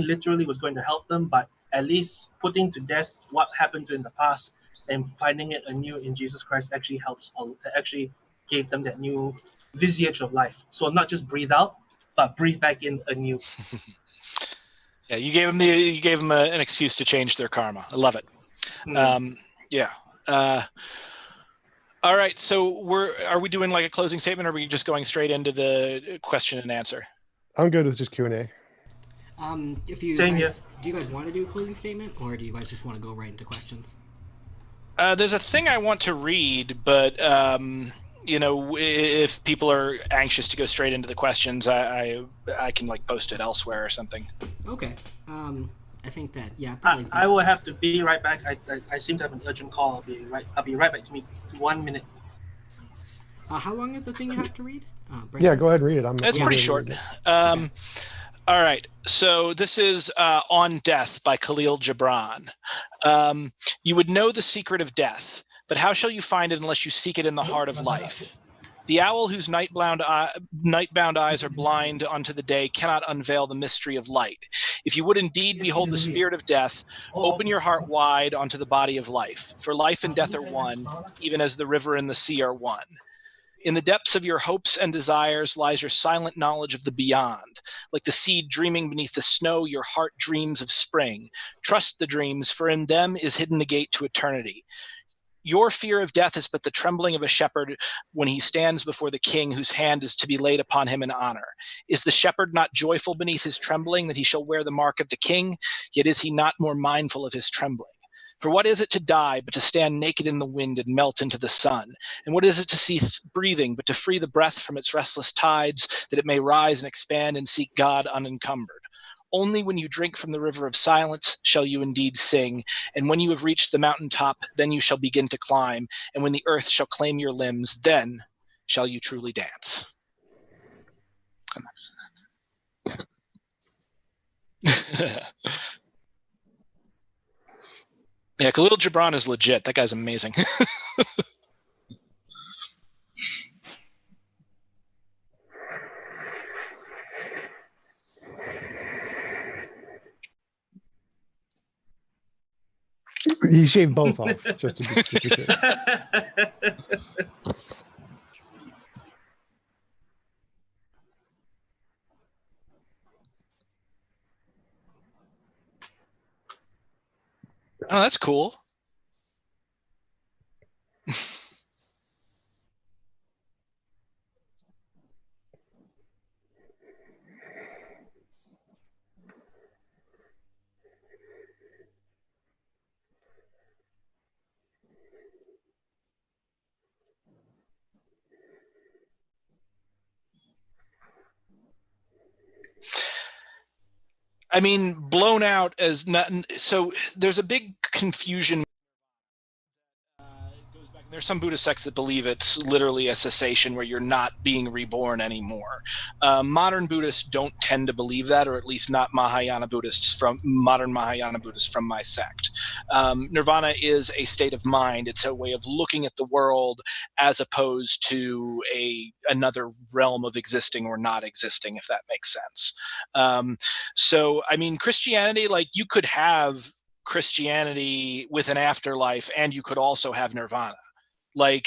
Speaker 3: literally was going to help them, but at least putting to death what happened to in the past and finding it anew in Jesus Christ actually helps. Actually gave them that new visage of life. So not just breathe out, but breathe back in anew.
Speaker 4: Yeah, you gave them an excuse to change their karma. I love it. Yeah. All right. So are we doing like a closing statement, or are we just going straight into the question and answer?
Speaker 5: I'm good with just Q&A.
Speaker 1: If you
Speaker 3: Same
Speaker 1: guys, do you guys want to do a closing statement, or do you guys just want to go right into questions?
Speaker 4: There's a thing I want to read, but if people are anxious to go straight into the questions, I can like post it elsewhere or something.
Speaker 1: Okay. I think that probably.
Speaker 3: I will have to be right back. I seem to have an urgent call. I'll be right back. To me, 1 minute.
Speaker 1: How long is the thing you have to read?
Speaker 5: Yeah, go ahead and read it.
Speaker 4: It's pretty short.
Speaker 1: Okay.
Speaker 4: All right. So this is On Death by Khalil Gibran. You would know the secret of death, but how shall you find it unless you seek it in the heart of life? The owl whose night-bound eyes are blind unto the day cannot unveil the mystery of light. If you would indeed behold the spirit of death, open your heart wide unto the body of life. For life and death are one, even as the river and the sea are one. In the depths of your hopes and desires lies your silent knowledge of the beyond. Like the seed dreaming beneath the snow, your heart dreams of spring. Trust the dreams, for in them is hidden the gate to eternity. Your fear of death is but the trembling of a shepherd when he stands before the king whose hand is to be laid upon him in honor. Is the shepherd not joyful beneath his trembling that he shall wear the mark of the king? Yet is he not more mindful of his trembling? For what is it to die but to stand naked in the wind and melt into the sun? And what is it to cease breathing but to free the breath from its restless tides, that it may rise and expand and seek God unencumbered? Only when you drink from the river of silence shall you indeed sing, and when you have reached the mountain top, then you shall begin to climb, and when the earth shall claim your limbs, then shall you truly dance. Yeah, Khalil Gibran is legit. That guy's amazing.
Speaker 5: He shaved both off, just to be clear.
Speaker 4: Oh, that's cool. I mean, blown out as not. So there's a big confusion. There's some Buddhist sects that believe it's literally a cessation where you're not being reborn anymore. Modern Buddhists don't tend to believe that, or at least not modern Mahayana Buddhists from my sect. Nirvana is a state of mind. It's a way of looking at the world as opposed to another realm of existing or not existing, if that makes sense. So, I mean, Christianity, like, you could have Christianity with an afterlife, and you could also have Nirvana. Like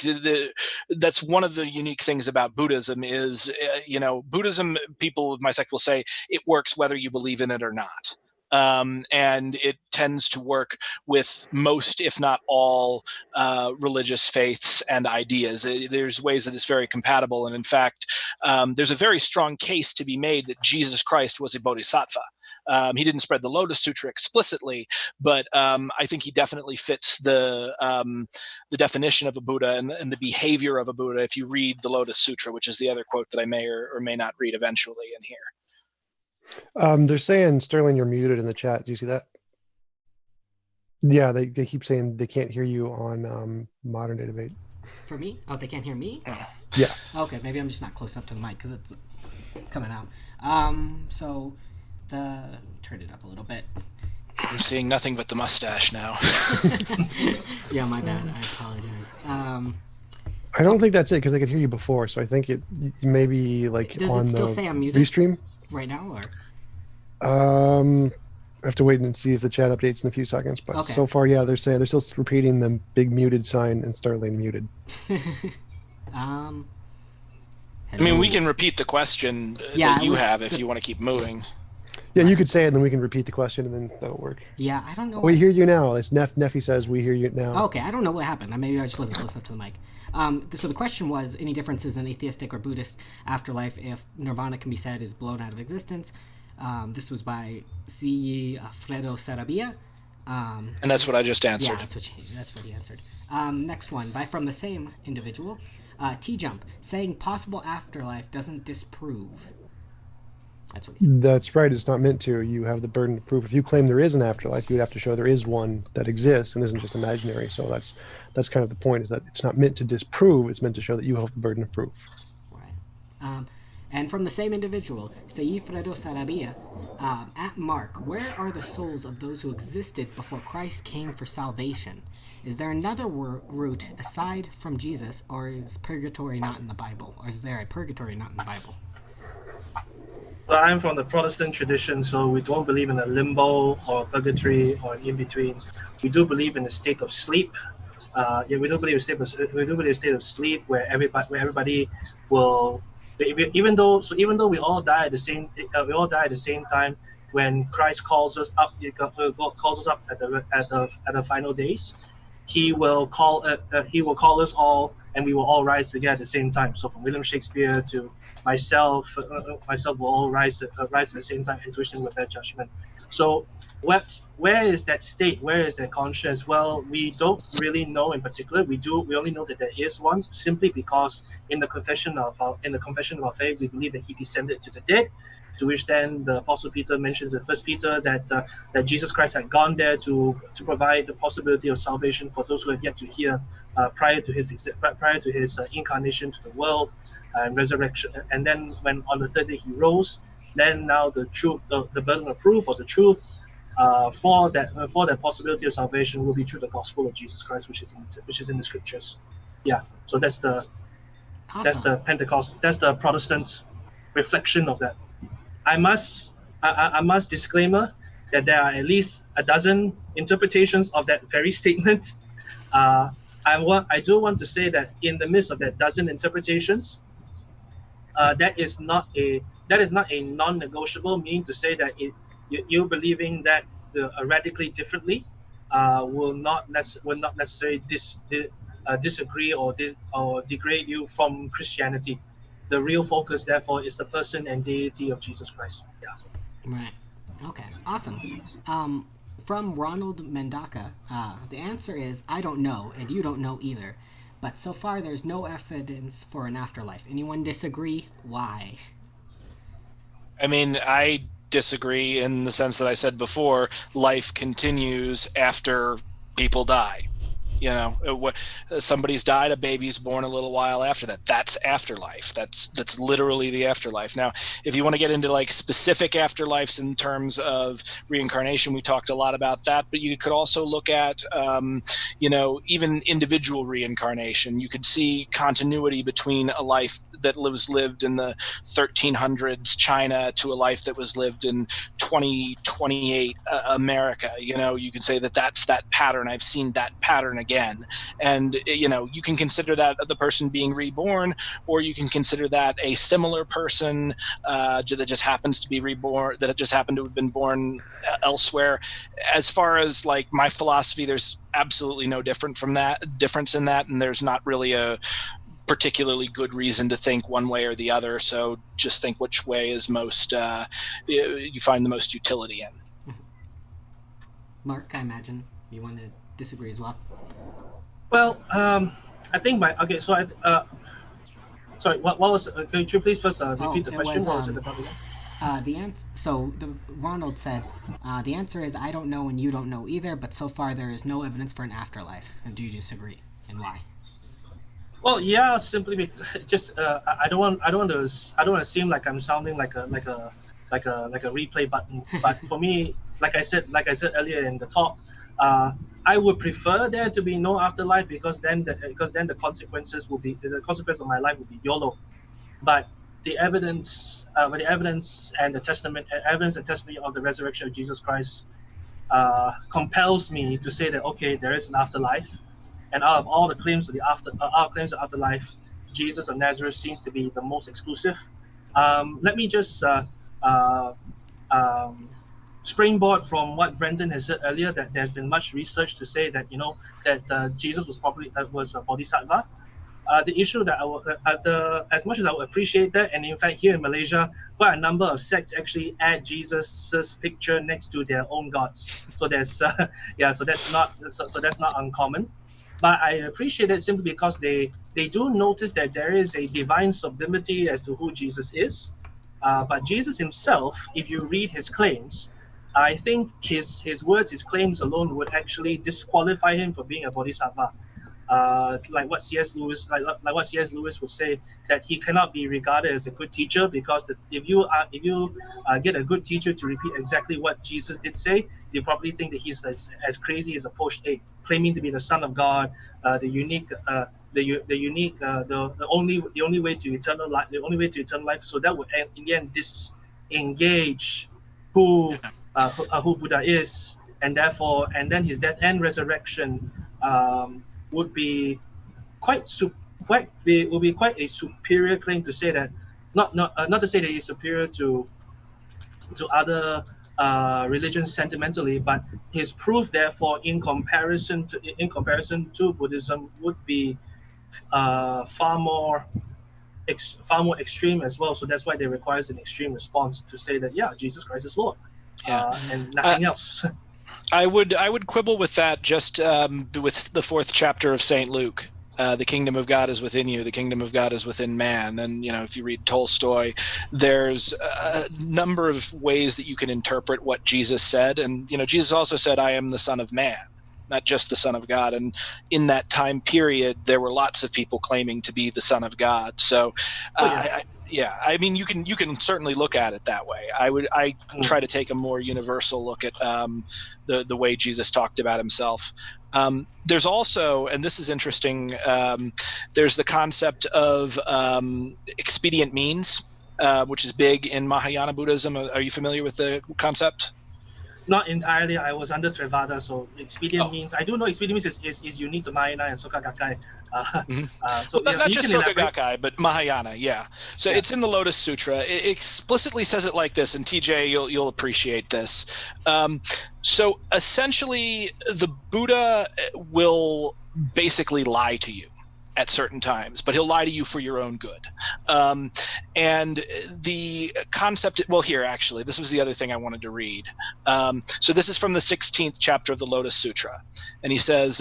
Speaker 4: that's one of the unique things about Buddhism is, Buddhism, people of my sect will say it works whether you believe in it or not. and it tends to work with most, if not all, religious faiths and ideas. There's ways that it's very compatible, and in fact, there's a very strong case to be made that Jesus Christ was a bodhisattva. He didn't spread the Lotus Sutra explicitly, but I think he definitely fits the definition of a Buddha and the behavior of a Buddha if you read the Lotus Sutra, which is the other quote that I may or may not read eventually in here.
Speaker 5: They're saying, Sterling, you're muted in the chat. Do you see that? Yeah, they keep saying they can't hear you on Modern Day Debate.
Speaker 1: For me? Oh, they can't hear me?
Speaker 5: Yeah.
Speaker 1: Okay, maybe I'm just not close up to the mic because it's coming out. So turn it up a little bit.
Speaker 4: We're seeing nothing but the mustache now.
Speaker 1: Yeah, my bad. I apologize.
Speaker 5: I don't think that's it because I could hear you before, so I think it maybe like
Speaker 1: does
Speaker 5: on
Speaker 1: it still
Speaker 5: the
Speaker 1: say I'm muted
Speaker 5: restream
Speaker 1: right now, or?
Speaker 5: I have to wait and see if the chat updates in a few seconds. But
Speaker 1: Okay.
Speaker 5: so far, yeah, they're still repeating the big muted sign and Sterling muted.
Speaker 4: I mean, we can repeat the question that you have if you want to keep moving.
Speaker 5: Yeah, you could say it, and then we can repeat the question, and then that'll work.
Speaker 1: Yeah, I don't know.
Speaker 5: We hear you now. It's Neffy says we hear you now.
Speaker 1: Okay, I don't know what happened. Maybe I just wasn't close up to the mic. So the question was, any differences in atheistic or Buddhist afterlife if nirvana can be said is blown out of existence? This was by C. Fredo Sarabia.
Speaker 4: And that's what I just answered.
Speaker 1: Yeah, that's what he answered. Next one, from the same individual. TJump, saying possible afterlife doesn't disprove. That's what he says.
Speaker 5: That's right. It's not meant to. You have the burden of proof. If you claim there is an afterlife, you would have to show there is one that exists and isn't just imaginary. So that's kind of the point, is that it's not meant to disprove. It's meant to show that you have the burden of proof.
Speaker 1: Right. And from the same individual, Seifredo Sarabia, at Mark, where are the souls of those who existed before Christ came for salvation? Is there another route aside from Jesus, or is purgatory not in the Bible? Or is there a purgatory not in the Bible?
Speaker 3: Well, I'm from the Protestant tradition, so we don't believe in a limbo or purgatory or an in-between. We do believe in a state of sleep. We do believe in a state of sleep where everybody will. Even though we all die at the same time, when Christ calls us up, God calls us up at the final days, He will call us all, and we will all rise together at the same time. So from William Shakespeare to myself will all rise at the same time, intuition with that judgment. So where is that state? Where is that conscience? Well, we don't really know in particular. We only know that there is one, simply because in the confession of our faith, we believe that He descended to the dead. To which then the Apostle Peter mentions in 1 Peter that Jesus Christ had gone there to provide the possibility of salvation for those who have yet to hear prior to his incarnation to the world and resurrection. And then when on the third day He rose, then now the truth, the burden of proof or the truth for that possibility of salvation will be through the gospel of Jesus Christ, which is in the scriptures. Yeah. So that's the Pentecost. That's the Protestant reflection of that. I must disclaimer that there are at least a dozen interpretations of that very statement. I do want to say that in the midst of that dozen interpretations, that is not a non-negotiable mean to say that you believing that radically differently will not necessarily disagree or degrade you from Christianity. The real focus, therefore, is the person and deity of Jesus Christ. Yeah.
Speaker 1: Right. Okay. Awesome. From Ronald Mendaka, the answer is I don't know, and you don't know either. But so far, there's no evidence for an afterlife. Anyone disagree? Why?
Speaker 4: I mean, I disagree in the sense that I said before, life continues after people die. You know, somebody's died, a baby's born a little while after that. That's afterlife. That's literally the afterlife. Now, if you want to get into like specific afterlives in terms of reincarnation, we talked a lot about that. But you could also look at, even individual reincarnation. You could see continuity between a life that was lived in the 1300s China to a life that was lived in 2028 America. You know, you could say that that's that pattern. I've seen that pattern again again. And you can consider that the person being reborn, or you can consider that a similar person that just happens to be reborn, that just happened to have been born elsewhere. As far as like my philosophy, there's absolutely no difference in that, and there's not really a particularly good reason to think one way or the other. So just think which way is most you find the most utility in.
Speaker 1: Mark, I imagine you want to disagree as well.
Speaker 3: Well, I think sorry, what was? Could you please first repeat the question? What was it about?
Speaker 1: Ronald said, the answer is I don't know and you don't know either, but so far there is no evidence for an afterlife. And do you disagree, and why?
Speaker 3: Well, yeah, simply because I don't want to seem like I'm sounding like a replay button. But for me, like I said earlier in the talk, I would prefer there to be no afterlife, because then the consequence of my life would be YOLO. But the evidence and testimony of the resurrection of Jesus Christ compels me to say that, okay, there is an afterlife, and out of all the claims of afterlife, Jesus of Nazareth seems to be the most exclusive. Let me just springboard from what Brendan has said earlier, that there's been much research to say that Jesus was was a bodhisattva. The issue that as much as I would appreciate that, and in fact here in Malaysia, quite a number of sects actually add Jesus's picture next to their own gods. So there's so that's not uncommon. But I appreciate it simply because they do notice that there is a divine sublimity as to who Jesus is. But Jesus himself, if you read his claims, I think his words, his claims alone would actually disqualify him for being a bodhisattva. Like what C.S. Lewis would say, that he cannot be regarded as a good teacher, because if you get a good teacher to repeat exactly what Jesus did say, you probably think that he's as crazy as a poached egg, claiming to be the Son of God, the only way to eternal life. So that would in the end disengage who Buddha is, and then his death and resurrection would be quite a superior claim to say that, not to say that he's superior to other religions sentimentally, but his proof therefore in comparison to Buddhism would be far more extreme as well. So that's why there requires an extreme response to say that Jesus Christ is Lord, and nothing else.
Speaker 4: I would quibble with that just with the 4th chapter of St. Luke. The kingdom of God is within you. The kingdom of God is within man. And, if you read Tolstoy, there's a number of ways that you can interpret what Jesus said. And, Jesus also said, I am the Son of Man, not just the Son of God. And in that time period, there were lots of people claiming to be the Son of God. So, I mean, you can certainly look at it that way. I try to take a more universal look at the way Jesus talked about himself. There's also, and this is interesting, there's the concept of expedient means, which is big in Mahayana Buddhism. Are you familiar with the concept?
Speaker 3: Not entirely. I was under Theravada, so expedient means. I do know expedient means is unique to Mahayana and Soka Gakkai.
Speaker 4: Not just Soka Gakkai, but Mahayana, yeah. So it's in the Lotus Sutra. It explicitly says it like this, and TJ, you'll appreciate this. So essentially, the Buddha will basically lie to you at certain times, but he'll lie to you for your own good. And the concept, actually, this was the other thing I wanted to read. So this is from the 16th chapter of the Lotus Sutra. And he says,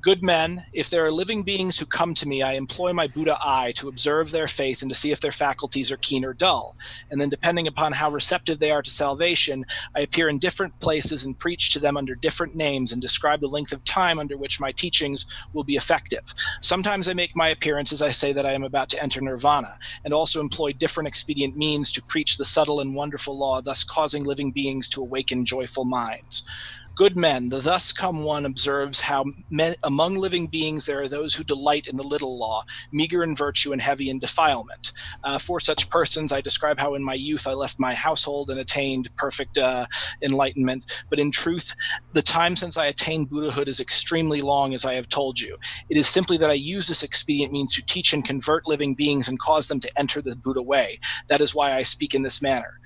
Speaker 4: good men, if there are living beings who come to me, I employ my Buddha eye to observe their faith and to see if their faculties are keen or dull. And then depending upon how receptive they are to salvation, I appear in different places and preach to them under different names and describe the length of time under which my teachings will be effective. Sometimes I make my appearances, I say that I am about to enter nirvana, and also employ different expedient means to preach the subtle and wonderful law, thus causing living beings to awaken joyful minds. Good men, the thus come one observes how among living beings there are those who delight in the little law, meager in virtue and heavy in defilement. For such persons I describe how in my youth I left my household and attained perfect enlightenment, but in truth the time since I attained Buddhahood is extremely long, as I have told you. It is simply that I use this expedient means to teach and convert living beings and cause them to enter the Buddha way. That is why I speak in this manner.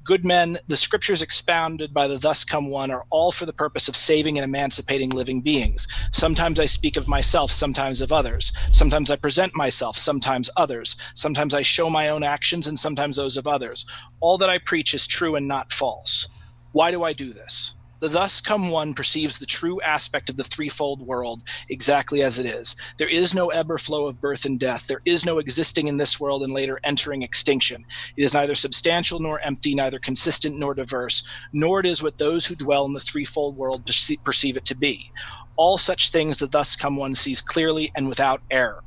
Speaker 4: Good men, the scriptures expounded by the thus come one are all for the purpose of saving and emancipating living beings. Sometimes I speak of myself, sometimes of others. Sometimes I present myself, sometimes others. Sometimes I show my own actions and sometimes those of others. All that I preach is true and not false. Why do I do this? The thus come one perceives the true aspect of the threefold world exactly as it is. There is no ebb or flow of birth and death. There is no existing in this world and later entering extinction. It is neither substantial nor empty, neither consistent nor diverse, nor it is what those who dwell in the threefold world perceive it to be. All such things the thus come one sees clearly and without error.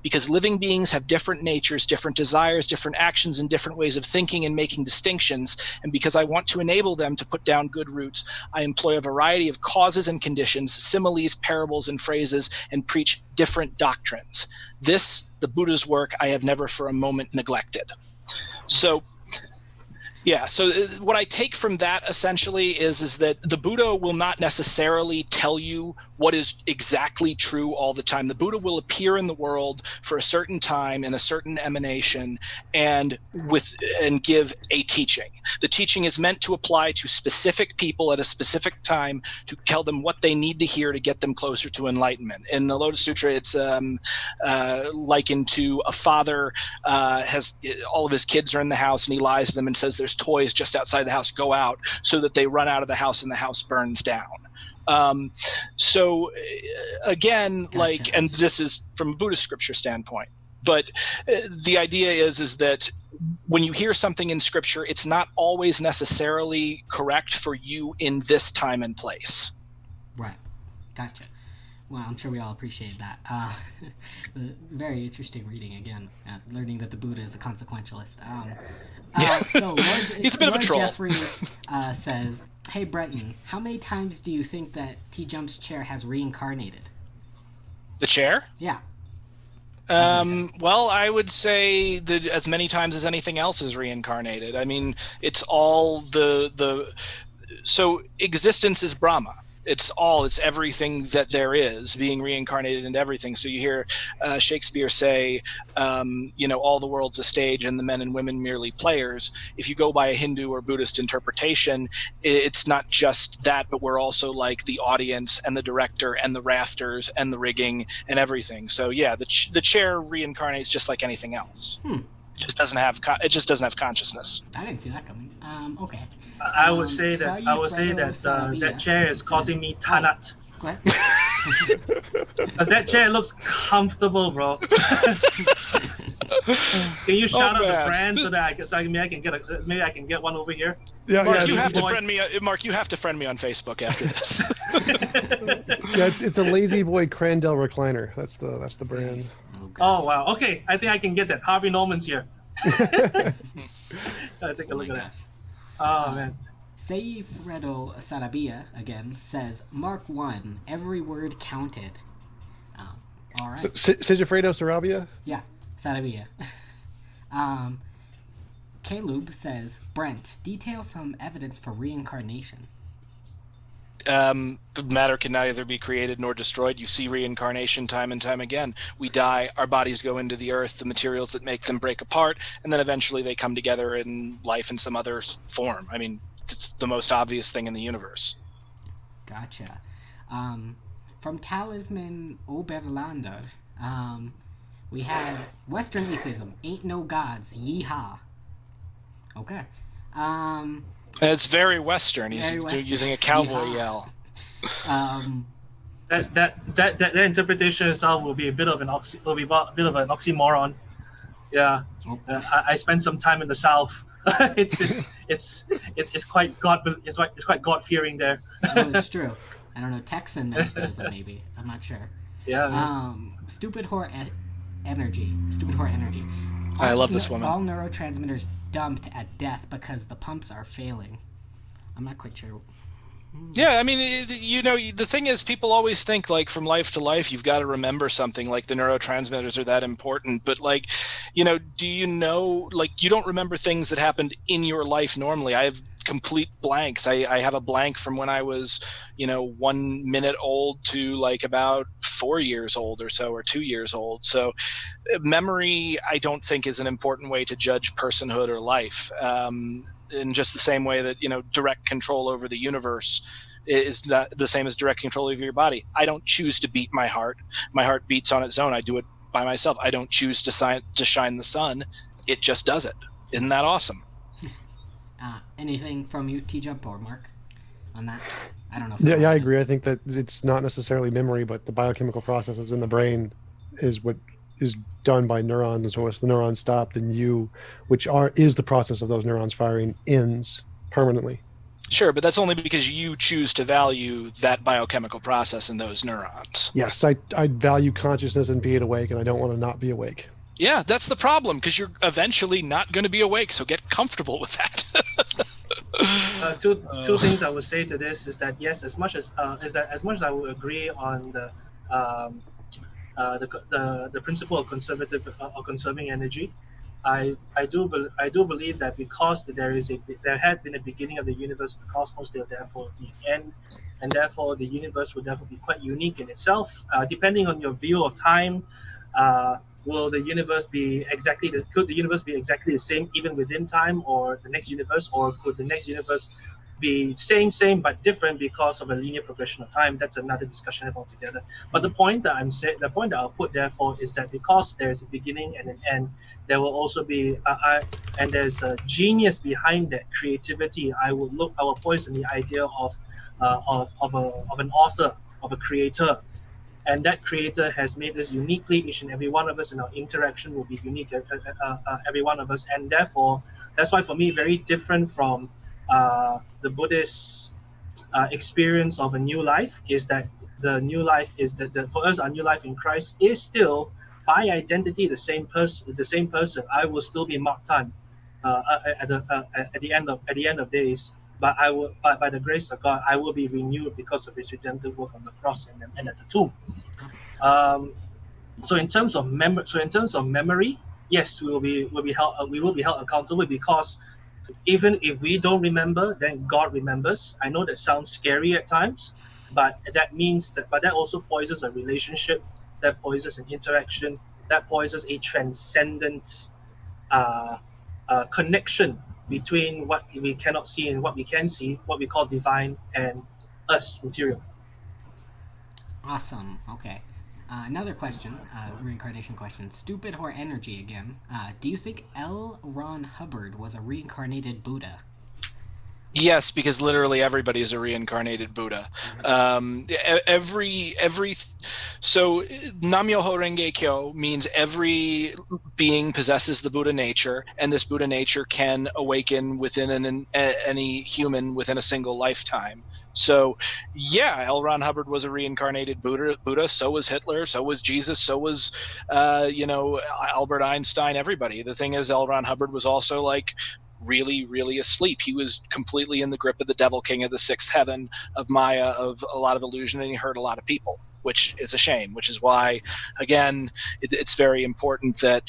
Speaker 4: Because living beings have different natures, different desires, different actions, and different ways of thinking and making distinctions, and because I want to enable them to put down good roots, I employ a variety of causes and conditions, similes, parables, and phrases, and preach different doctrines. This, the Buddha's work, I have never for a moment neglected. So what I take from that essentially is that the Buddha will not necessarily tell you what is exactly true all the time. The Buddha will appear in the world for a certain time in a certain emanation and give a teaching. The teaching is meant to apply to specific people at a specific time to tell them what they need to hear to get them closer to enlightenment. In the Lotus Sutra, it's likened to a father has all of his kids are in the house and he lies to them and says there's toys just outside the house, go out, so that they run out of the house and the house burns down. Again,
Speaker 1: Gotcha.
Speaker 4: and this is from a Buddhist scripture standpoint, but the idea is that when you hear something in scripture, it's not always necessarily correct for you in this time and place.
Speaker 1: Right. Gotcha. Well, I'm sure we all appreciate that. Very interesting reading again, learning that the Buddha is a consequentialist. So
Speaker 4: He's a bit of a
Speaker 1: Lord
Speaker 4: troll.
Speaker 1: Jeffrey says, "Hey Breton, how many times do you think that TJump's chair has reincarnated?"
Speaker 4: The chair?
Speaker 1: Yeah.
Speaker 4: Well, I would say that as many times as anything else is reincarnated. I mean, it's all so existence is Brahma. It's everything that there is being reincarnated into everything. So you hear Shakespeare say, all the world's a stage and the men and women merely players. If you go by a Hindu or Buddhist interpretation, it's not just that, but we're also like the audience and the director and the rafters and the rigging and everything. So yeah, the chair reincarnates just like anything else. It just doesn't have consciousness.
Speaker 1: I didn't see that coming. Okay.
Speaker 3: I would say that that chair is causing me tanat.
Speaker 1: Go ahead.
Speaker 3: Because that chair looks comfortable, bro. Can you shout out the brand so that I can get one over here?
Speaker 5: Yeah,
Speaker 4: Mark, you have to friend me. Mark, you have to friend me on Facebook after this.
Speaker 5: Yeah, it's a Lazy Boy Crandall recliner. That's the brand.
Speaker 3: Oh wow. Okay, I think I can get that. Harvey Norman's here. Gotta take a look at that. Oh man.
Speaker 1: Seifredo Sarabia again says, Mark 1, every word counted. All right.
Speaker 5: Sigifredo Sarabia?
Speaker 1: Yeah, Sarabia. Caleb says, Brent, detail some evidence for reincarnation.
Speaker 4: Matter can neither be created nor destroyed. You see reincarnation time and time again. We die, our bodies go into the earth, the materials that make them break apart, and then eventually they come together in life in some other form. I mean, it's the most obvious thing in the universe.
Speaker 1: Gotcha. From Talisman Oberlander, we had Western atheism, ain't no gods, yeehaw. Okay.
Speaker 4: It's very Western. He's
Speaker 1: Very Western.
Speaker 4: using a cowboy
Speaker 1: Yeehaw.
Speaker 4: yell.
Speaker 3: That interpretation itself will be a bit of an oxymoron. Yeah.
Speaker 1: Oh.
Speaker 3: I spent some time in the South. It's quite God fearing there.
Speaker 1: Oh, it's true. I don't know, Texan atheism maybe. I'm not sure.
Speaker 3: Yeah.
Speaker 1: Stupid whore energy.
Speaker 4: I love this woman.
Speaker 1: All neurotransmitters dumped at death because the pumps are failing. I'm not quite sure.
Speaker 4: Yeah, I mean, the thing is, people always think, like, from life to life, you've got to remember something, like the neurotransmitters are that important. But, like, do you know, like, you don't remember things that happened in your life normally. I have complete blanks. I have a blank from when I was, 1 minute old to, like, about 4 years old or so, or 2 years old. So memory, I don't think, is an important way to judge personhood or life. In just the same way that, direct control over the universe is not the same as direct control over your body. I don't choose to beat my heart. My heart beats on its own. I do it by myself. I don't choose to shine the sun. It just does it. Isn't that awesome?
Speaker 1: Anything from you, TJump or Mark, on that? I don't know.
Speaker 5: Yeah, I agree. I think that it's not necessarily memory, but the biochemical processes in the brain is what is done by neurons. So once the neurons stop, then is the process of those neurons firing, ends permanently.
Speaker 4: Sure, but that's only because you choose to value that biochemical process in those neurons.
Speaker 5: Yes, I value consciousness and being awake, and I don't want to not be awake.
Speaker 4: Yeah, that's the problem, because you're eventually not going to be awake, so get comfortable with that.
Speaker 3: Two things I would say to this is that, yes, as much as I would agree on the principle of conserving energy, I do believe that because there had been a beginning of the universe, the cosmos, therefore the end, and therefore the universe would therefore be quite unique in itself. Depending on your view of time, could the universe be exactly the same even within time, or the next universe, or could the next universe be same but different because of a linear progression of time? That's another discussion altogether. But the point that I'll put therefore is that because there's a beginning and an end, there will also be and there's a genius behind that creativity. I will poison the idea of an author, of a creator. And that creator has made us uniquely, each and every one of us, and our interaction will be unique, every one of us. And therefore, that's why for me, very different from the Buddhist experience of a new life, is that the new life is that for us, our new life in Christ is still, by identity, the same person. I will still be Mark Tan at the end of days. But by the grace of God, I will be renewed because of His redemptive work on the cross and at the tomb. So in terms of memory, yes, we will be held accountable, because even if we don't remember, then God remembers. I know that sounds scary at times, but that also poisons a relationship, that poisons an interaction, that poisons a transcendent connection between what we cannot see and what we can see, what we call divine, and us, material.
Speaker 1: Awesome. Okay. Another question, reincarnation question. Stupid or energy again. Do you think L. Ron Hubbard was a reincarnated Buddha?
Speaker 4: Yes, because literally everybody is a reincarnated Buddha. So Nam-myoho Renge Kyo means every being possesses the Buddha nature, and this Buddha nature can awaken within any human within a single lifetime. So, yeah, L. Ron Hubbard was a reincarnated Buddha. So was Hitler. So was Jesus. So was, Albert Einstein. Everybody. The thing is, L. Ron Hubbard was also like really, really asleep. He was completely in the grip of the devil king of the sixth heaven, of Maya, of a lot of illusion, and he hurt a lot of people, which is a shame, which is why, again, it's very important that,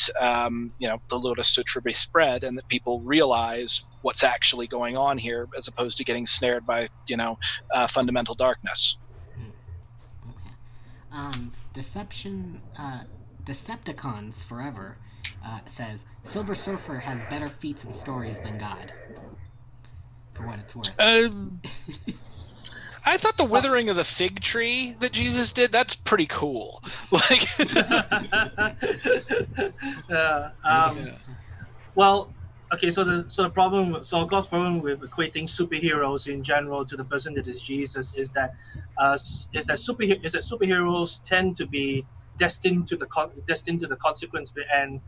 Speaker 4: the Lotus Sutra be spread and that people realize what's actually going on here, as opposed to getting snared by, fundamental darkness.
Speaker 1: Okay. Decepticons Forever says, Silver Surfer has better feats and stories than God. For what it's worth.
Speaker 4: I thought the withering of the fig tree that Jesus did, that's pretty cool.
Speaker 3: Well, okay, so God's problem with equating superheroes in general to the person that is Jesus is that superheroes tend to be destined to the consequence. And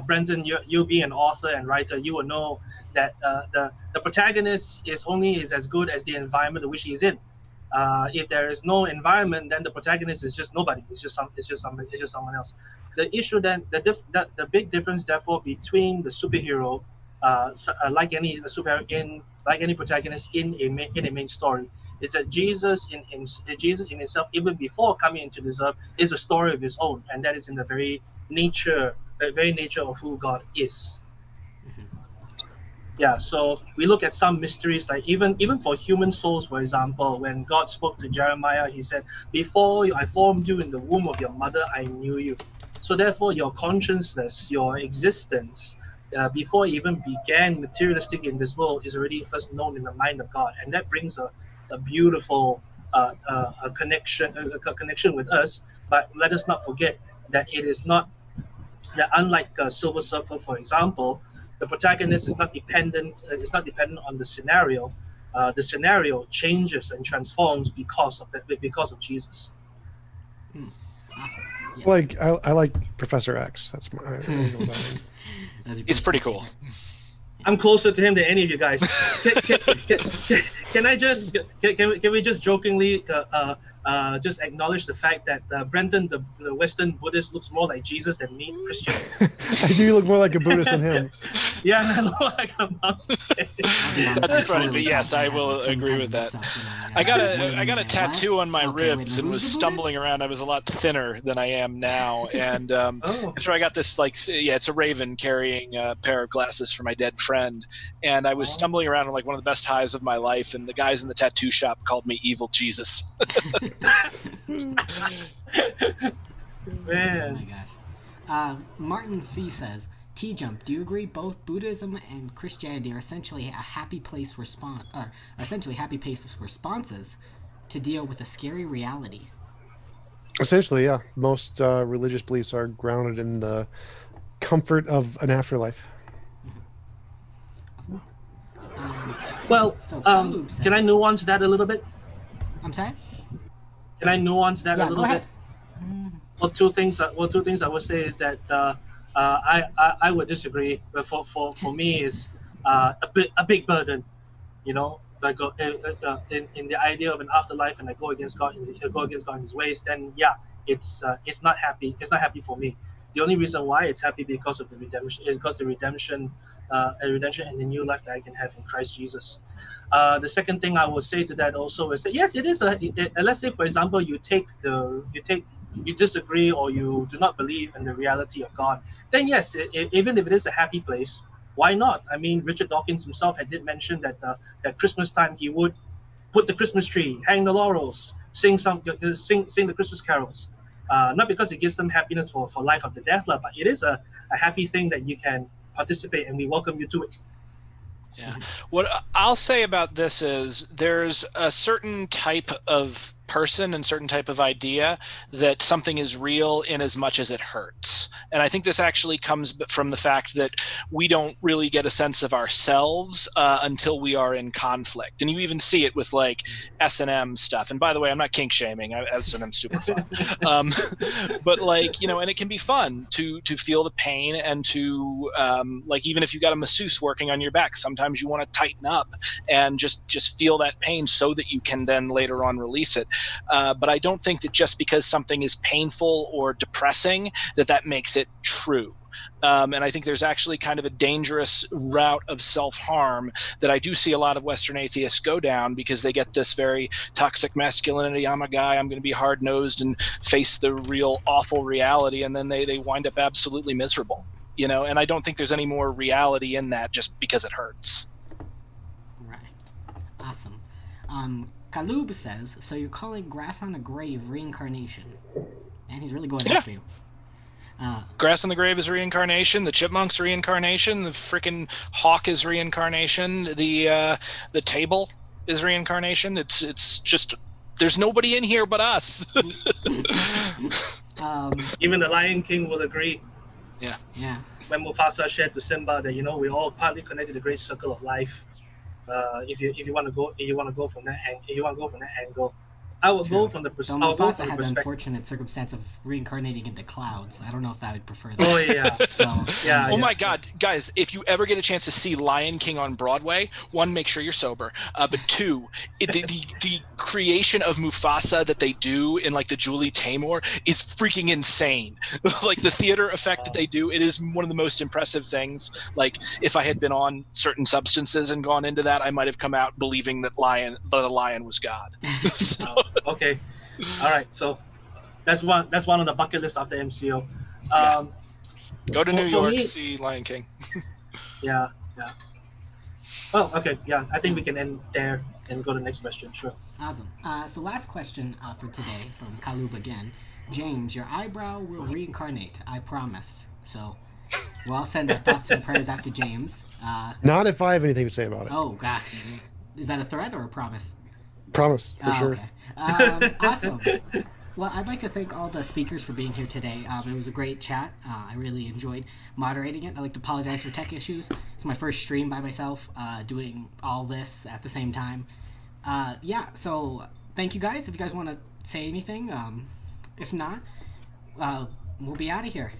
Speaker 3: Brendan, you being an author and writer, you will know that the protagonist is as good as the environment in which he is in. If there is no environment, then the protagonist is just nobody. It's just someone else. The issue then, the big difference therefore between the superhero, like any protagonist in a main story, is that Jesus in himself, even before coming into this earth, is a story of his own, and that is in the very nature of who God is. Yeah, so we look at some mysteries, like even for human souls, for example, when God spoke to Jeremiah, he said, "Before I formed you in the womb of your mother, I knew you." So therefore, your consciousness, your existence, before it even began materialistic in this world, is already first known in the mind of God, and that brings a beautiful a connection with us. But let us not forget that it is not that, unlike Silver Surfer, for example, the protagonist is not dependent. Is not dependent on the scenario. The scenario changes and transforms because of Jesus.
Speaker 1: Awesome. Yes.
Speaker 5: I like Professor X. That's my. I don't know about him.
Speaker 4: It's pretty cool.
Speaker 3: I'm closer to him than any of you guys. Can we just jokingly just acknowledge the fact that Brendan, the Western Buddhist, looks more like Jesus than me, Christian?
Speaker 5: I do look more like a Buddhist than him.
Speaker 3: Yeah, and I look like a monk.
Speaker 4: That's funny, but yes, I will agree with that. I got a tattoo on my ribs and was stumbling around. I was a lot thinner than I am now, and so I got this it's a raven carrying a pair of glasses for my dead friend, and I was stumbling around on one of the best highs of my life, and the guys in the tattoo shop called me Evil Jesus.
Speaker 3: Man.
Speaker 1: Oh my gosh. Martin C says, TJump, do you agree both Buddhism and Christianity are essentially happy place responses to deal with a scary reality?
Speaker 5: Essentially, yeah. Most religious beliefs are grounded in the comfort of an afterlife.
Speaker 3: Can I nuance that a little bit?
Speaker 1: I'm sorry?
Speaker 3: Can I nuance that a little bit? Well, two things I would say is that I would disagree. But for me, is a big burden, Like in the idea of an afterlife, and I go against God in His ways. Then it's not happy. It's not happy for me. The only reason why it's happy because of the redemption is because the redemption and the new life that I can have in Christ Jesus. The second thing I would say to that also is that yes, it is let's say, for example, you disagree or you do not believe in the reality of God, then yes, even if it is a happy place, why not? I mean, Richard Dawkins himself did mention that at Christmas time he would put the Christmas tree, hang the laurels, sing the Christmas carols. Not because it gives them happiness for life after death, but it is a happy thing that you can participate, and we welcome you to it.
Speaker 4: Yeah. What I'll say about this is there's a certain type of person and certain type of idea that something is real in as much as it hurts. And I think this actually comes from the fact that we don't really get a sense of ourselves until we are in conflict. And you even see it with S&M stuff. And by the way, I'm not kink shaming. S&M's super fun. But and it can be fun to feel the pain and to even if you got a masseuse working on your back, sometimes you want to tighten up and just feel that pain so that you can then later on release it. But I don't think that just because something is painful or depressing that makes it true. And I think there's actually kind of a dangerous route of self-harm that I do see a lot of Western atheists go down, because they get this very toxic masculinity. I'm a guy, I'm going to be hard-nosed and face the real awful reality, and then they wind up absolutely miserable. And I don't think there's any more reality in that just because it hurts.
Speaker 1: Right. Awesome. Kalub says, so you're calling grass on a grave reincarnation. And he's really going after you.
Speaker 4: Grass on the grave is reincarnation. The chipmunk's reincarnation. The freaking hawk is reincarnation. The table is reincarnation. It's just, there's nobody in here but us.
Speaker 3: Even the Lion King will agree.
Speaker 4: Yeah.
Speaker 3: When Mufasa shared to Simba that we're all partly connected to the great circle of life. If you want to go from that angle. I will
Speaker 1: True.
Speaker 3: go from the
Speaker 1: Though
Speaker 3: perspective. I'll go
Speaker 1: Mufasa
Speaker 3: from the
Speaker 1: had the
Speaker 3: perspective.
Speaker 1: unfortunate circumstance of reincarnating into clouds. I don't know if I would prefer that.
Speaker 3: Oh yeah.
Speaker 1: So
Speaker 3: Yeah.
Speaker 4: Oh my God, guys! If you ever get a chance to see Lion King on Broadway, one, make sure you're sober. But two, the creation of Mufasa that they do in like the Julie Taymor is freaking insane. Like the theater effect that they do, it is one of the most impressive things. Like if I had been on certain substances and gone into that, I might have come out believing that the lion was God. So,
Speaker 3: Okay. All right. So that's one on the bucket list of the MCO.
Speaker 4: go to New
Speaker 3: For
Speaker 4: York,
Speaker 3: me-
Speaker 4: see Lion King.
Speaker 3: Yeah. Oh, okay. Yeah, I think we can end there and go to the next question. Sure.
Speaker 1: awesome. So last question for today from Kalub again. James, your eyebrow will reincarnate. I promise. So we'll all send our thoughts and prayers out to James.
Speaker 5: Not if I have anything to say about it.
Speaker 1: Oh gosh, is that a threat or a promise?
Speaker 5: Promise, for sure.
Speaker 1: Okay. Awesome. Well, I'd like to thank all the speakers for being here today. It was a great chat. I really enjoyed moderating it. I'd like to apologize for tech issues. It's my first stream by myself, doing all this at the same time. So thank you guys. If you guys want to say anything, if not, we'll be out of here.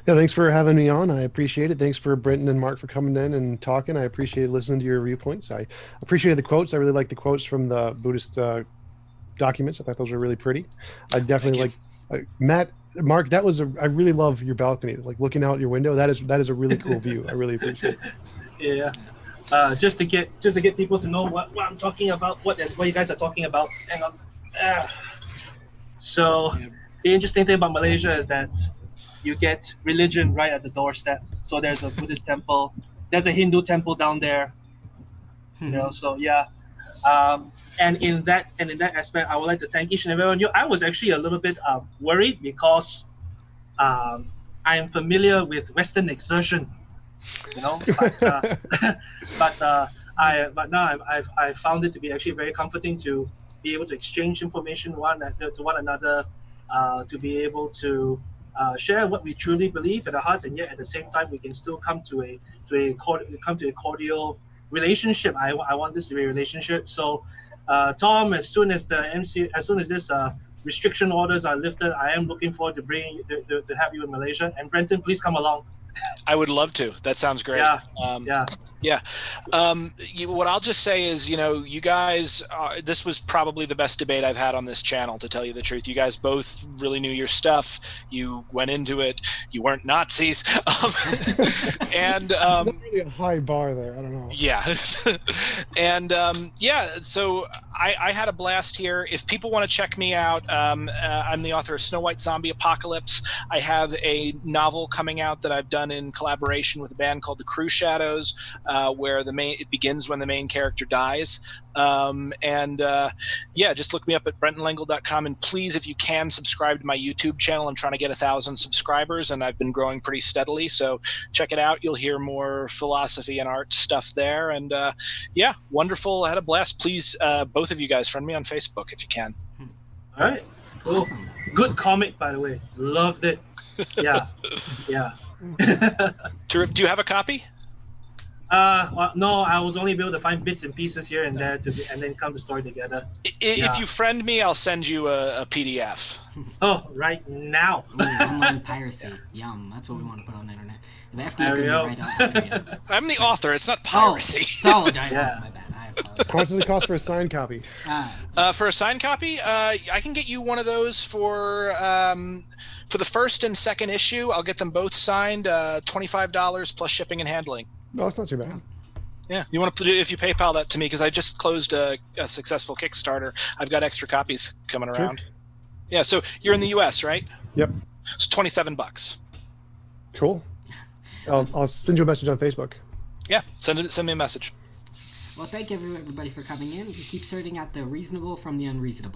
Speaker 5: Yeah, thanks for having me on. I appreciate it. Thanks for Brenton and Mark for coming in and talking. I appreciate listening to your viewpoints. I appreciated the quotes. I really like the quotes from the Buddhist documents. I thought those were really pretty. I definitely like Mark. I really love your balcony. Like looking out your window. That is a really cool view. I really appreciate it.
Speaker 3: Yeah. Just to get people to know what I'm talking about, what you guys are talking about. Hang on. So the interesting thing about Malaysia is that you get religion right at the doorstep. So there's a Buddhist temple, there's a Hindu temple down there. So yeah. And in that aspect, I would like to thank each and every one of you. I was actually a little bit worried because I am familiar with Western exertion, but now I found it to be actually very comforting to be able to exchange information to one another, to be able to share what we truly believe in our hearts, and yet at the same time we can still come to a cordial relationship. I want this to be a relationship. So, Tom, as soon as this restriction orders are lifted, I am looking forward to bringing to have you in Malaysia. And Brenton, please come along.
Speaker 4: I would love to. That sounds great.
Speaker 3: Yeah.
Speaker 4: What I'll just say is, you guys, this was probably the best debate I've had on this channel, to tell you the truth. You guys both really knew your stuff. You went into it. You weren't Nazis. And
Speaker 5: That's really a high bar there. I don't know.
Speaker 4: Yeah. And so I had a blast here. If people want to check me out, I'm the author of Snow White Zombie Apocalypse. I have a novel coming out that I've done in collaboration with a band called the Crew Shadows, where it begins when the main character dies. Just look me up at brentonlengel.com, and please, if you can, subscribe to my YouTube channel. I'm trying to get 1,000 subscribers, and I've been growing pretty steadily, so check it out. You'll hear more philosophy and art stuff there, and wonderful. I had a blast. Please, both of you guys, friend me on Facebook if you can.
Speaker 3: All right. Cool.
Speaker 1: Awesome.
Speaker 3: Good comic, by the way. Loved it. Yeah.
Speaker 4: Do you have a copy?
Speaker 3: No, I was only able to find bits and pieces here and there and then come the story together.
Speaker 4: If you friend me, I'll send you a PDF.
Speaker 3: Oh, right now.
Speaker 1: Online piracy. Yum. That's what we want to put on the internet. The FD is going to be right after you.
Speaker 4: I'm the author. It's not piracy.
Speaker 1: My
Speaker 3: Yeah.
Speaker 1: bad. I apologize.
Speaker 5: How much does it cost for a signed copy?
Speaker 4: For a signed copy, I can get you one of those for the first and second issue. I'll get them both signed, $25 plus shipping and handling.
Speaker 5: No, that's not too bad.
Speaker 4: Yeah, you want to if you PayPal that to me, because I just closed a successful Kickstarter. I've got extra copies coming around.
Speaker 5: Sure.
Speaker 4: Yeah, so you're in the U.S., right?
Speaker 5: Yep.
Speaker 4: It's $27.
Speaker 5: Cool. I'll send you a message on Facebook.
Speaker 4: Yeah, send me a message.
Speaker 1: Well, thank you everybody for coming in. We keep sorting out the reasonable from the unreasonable.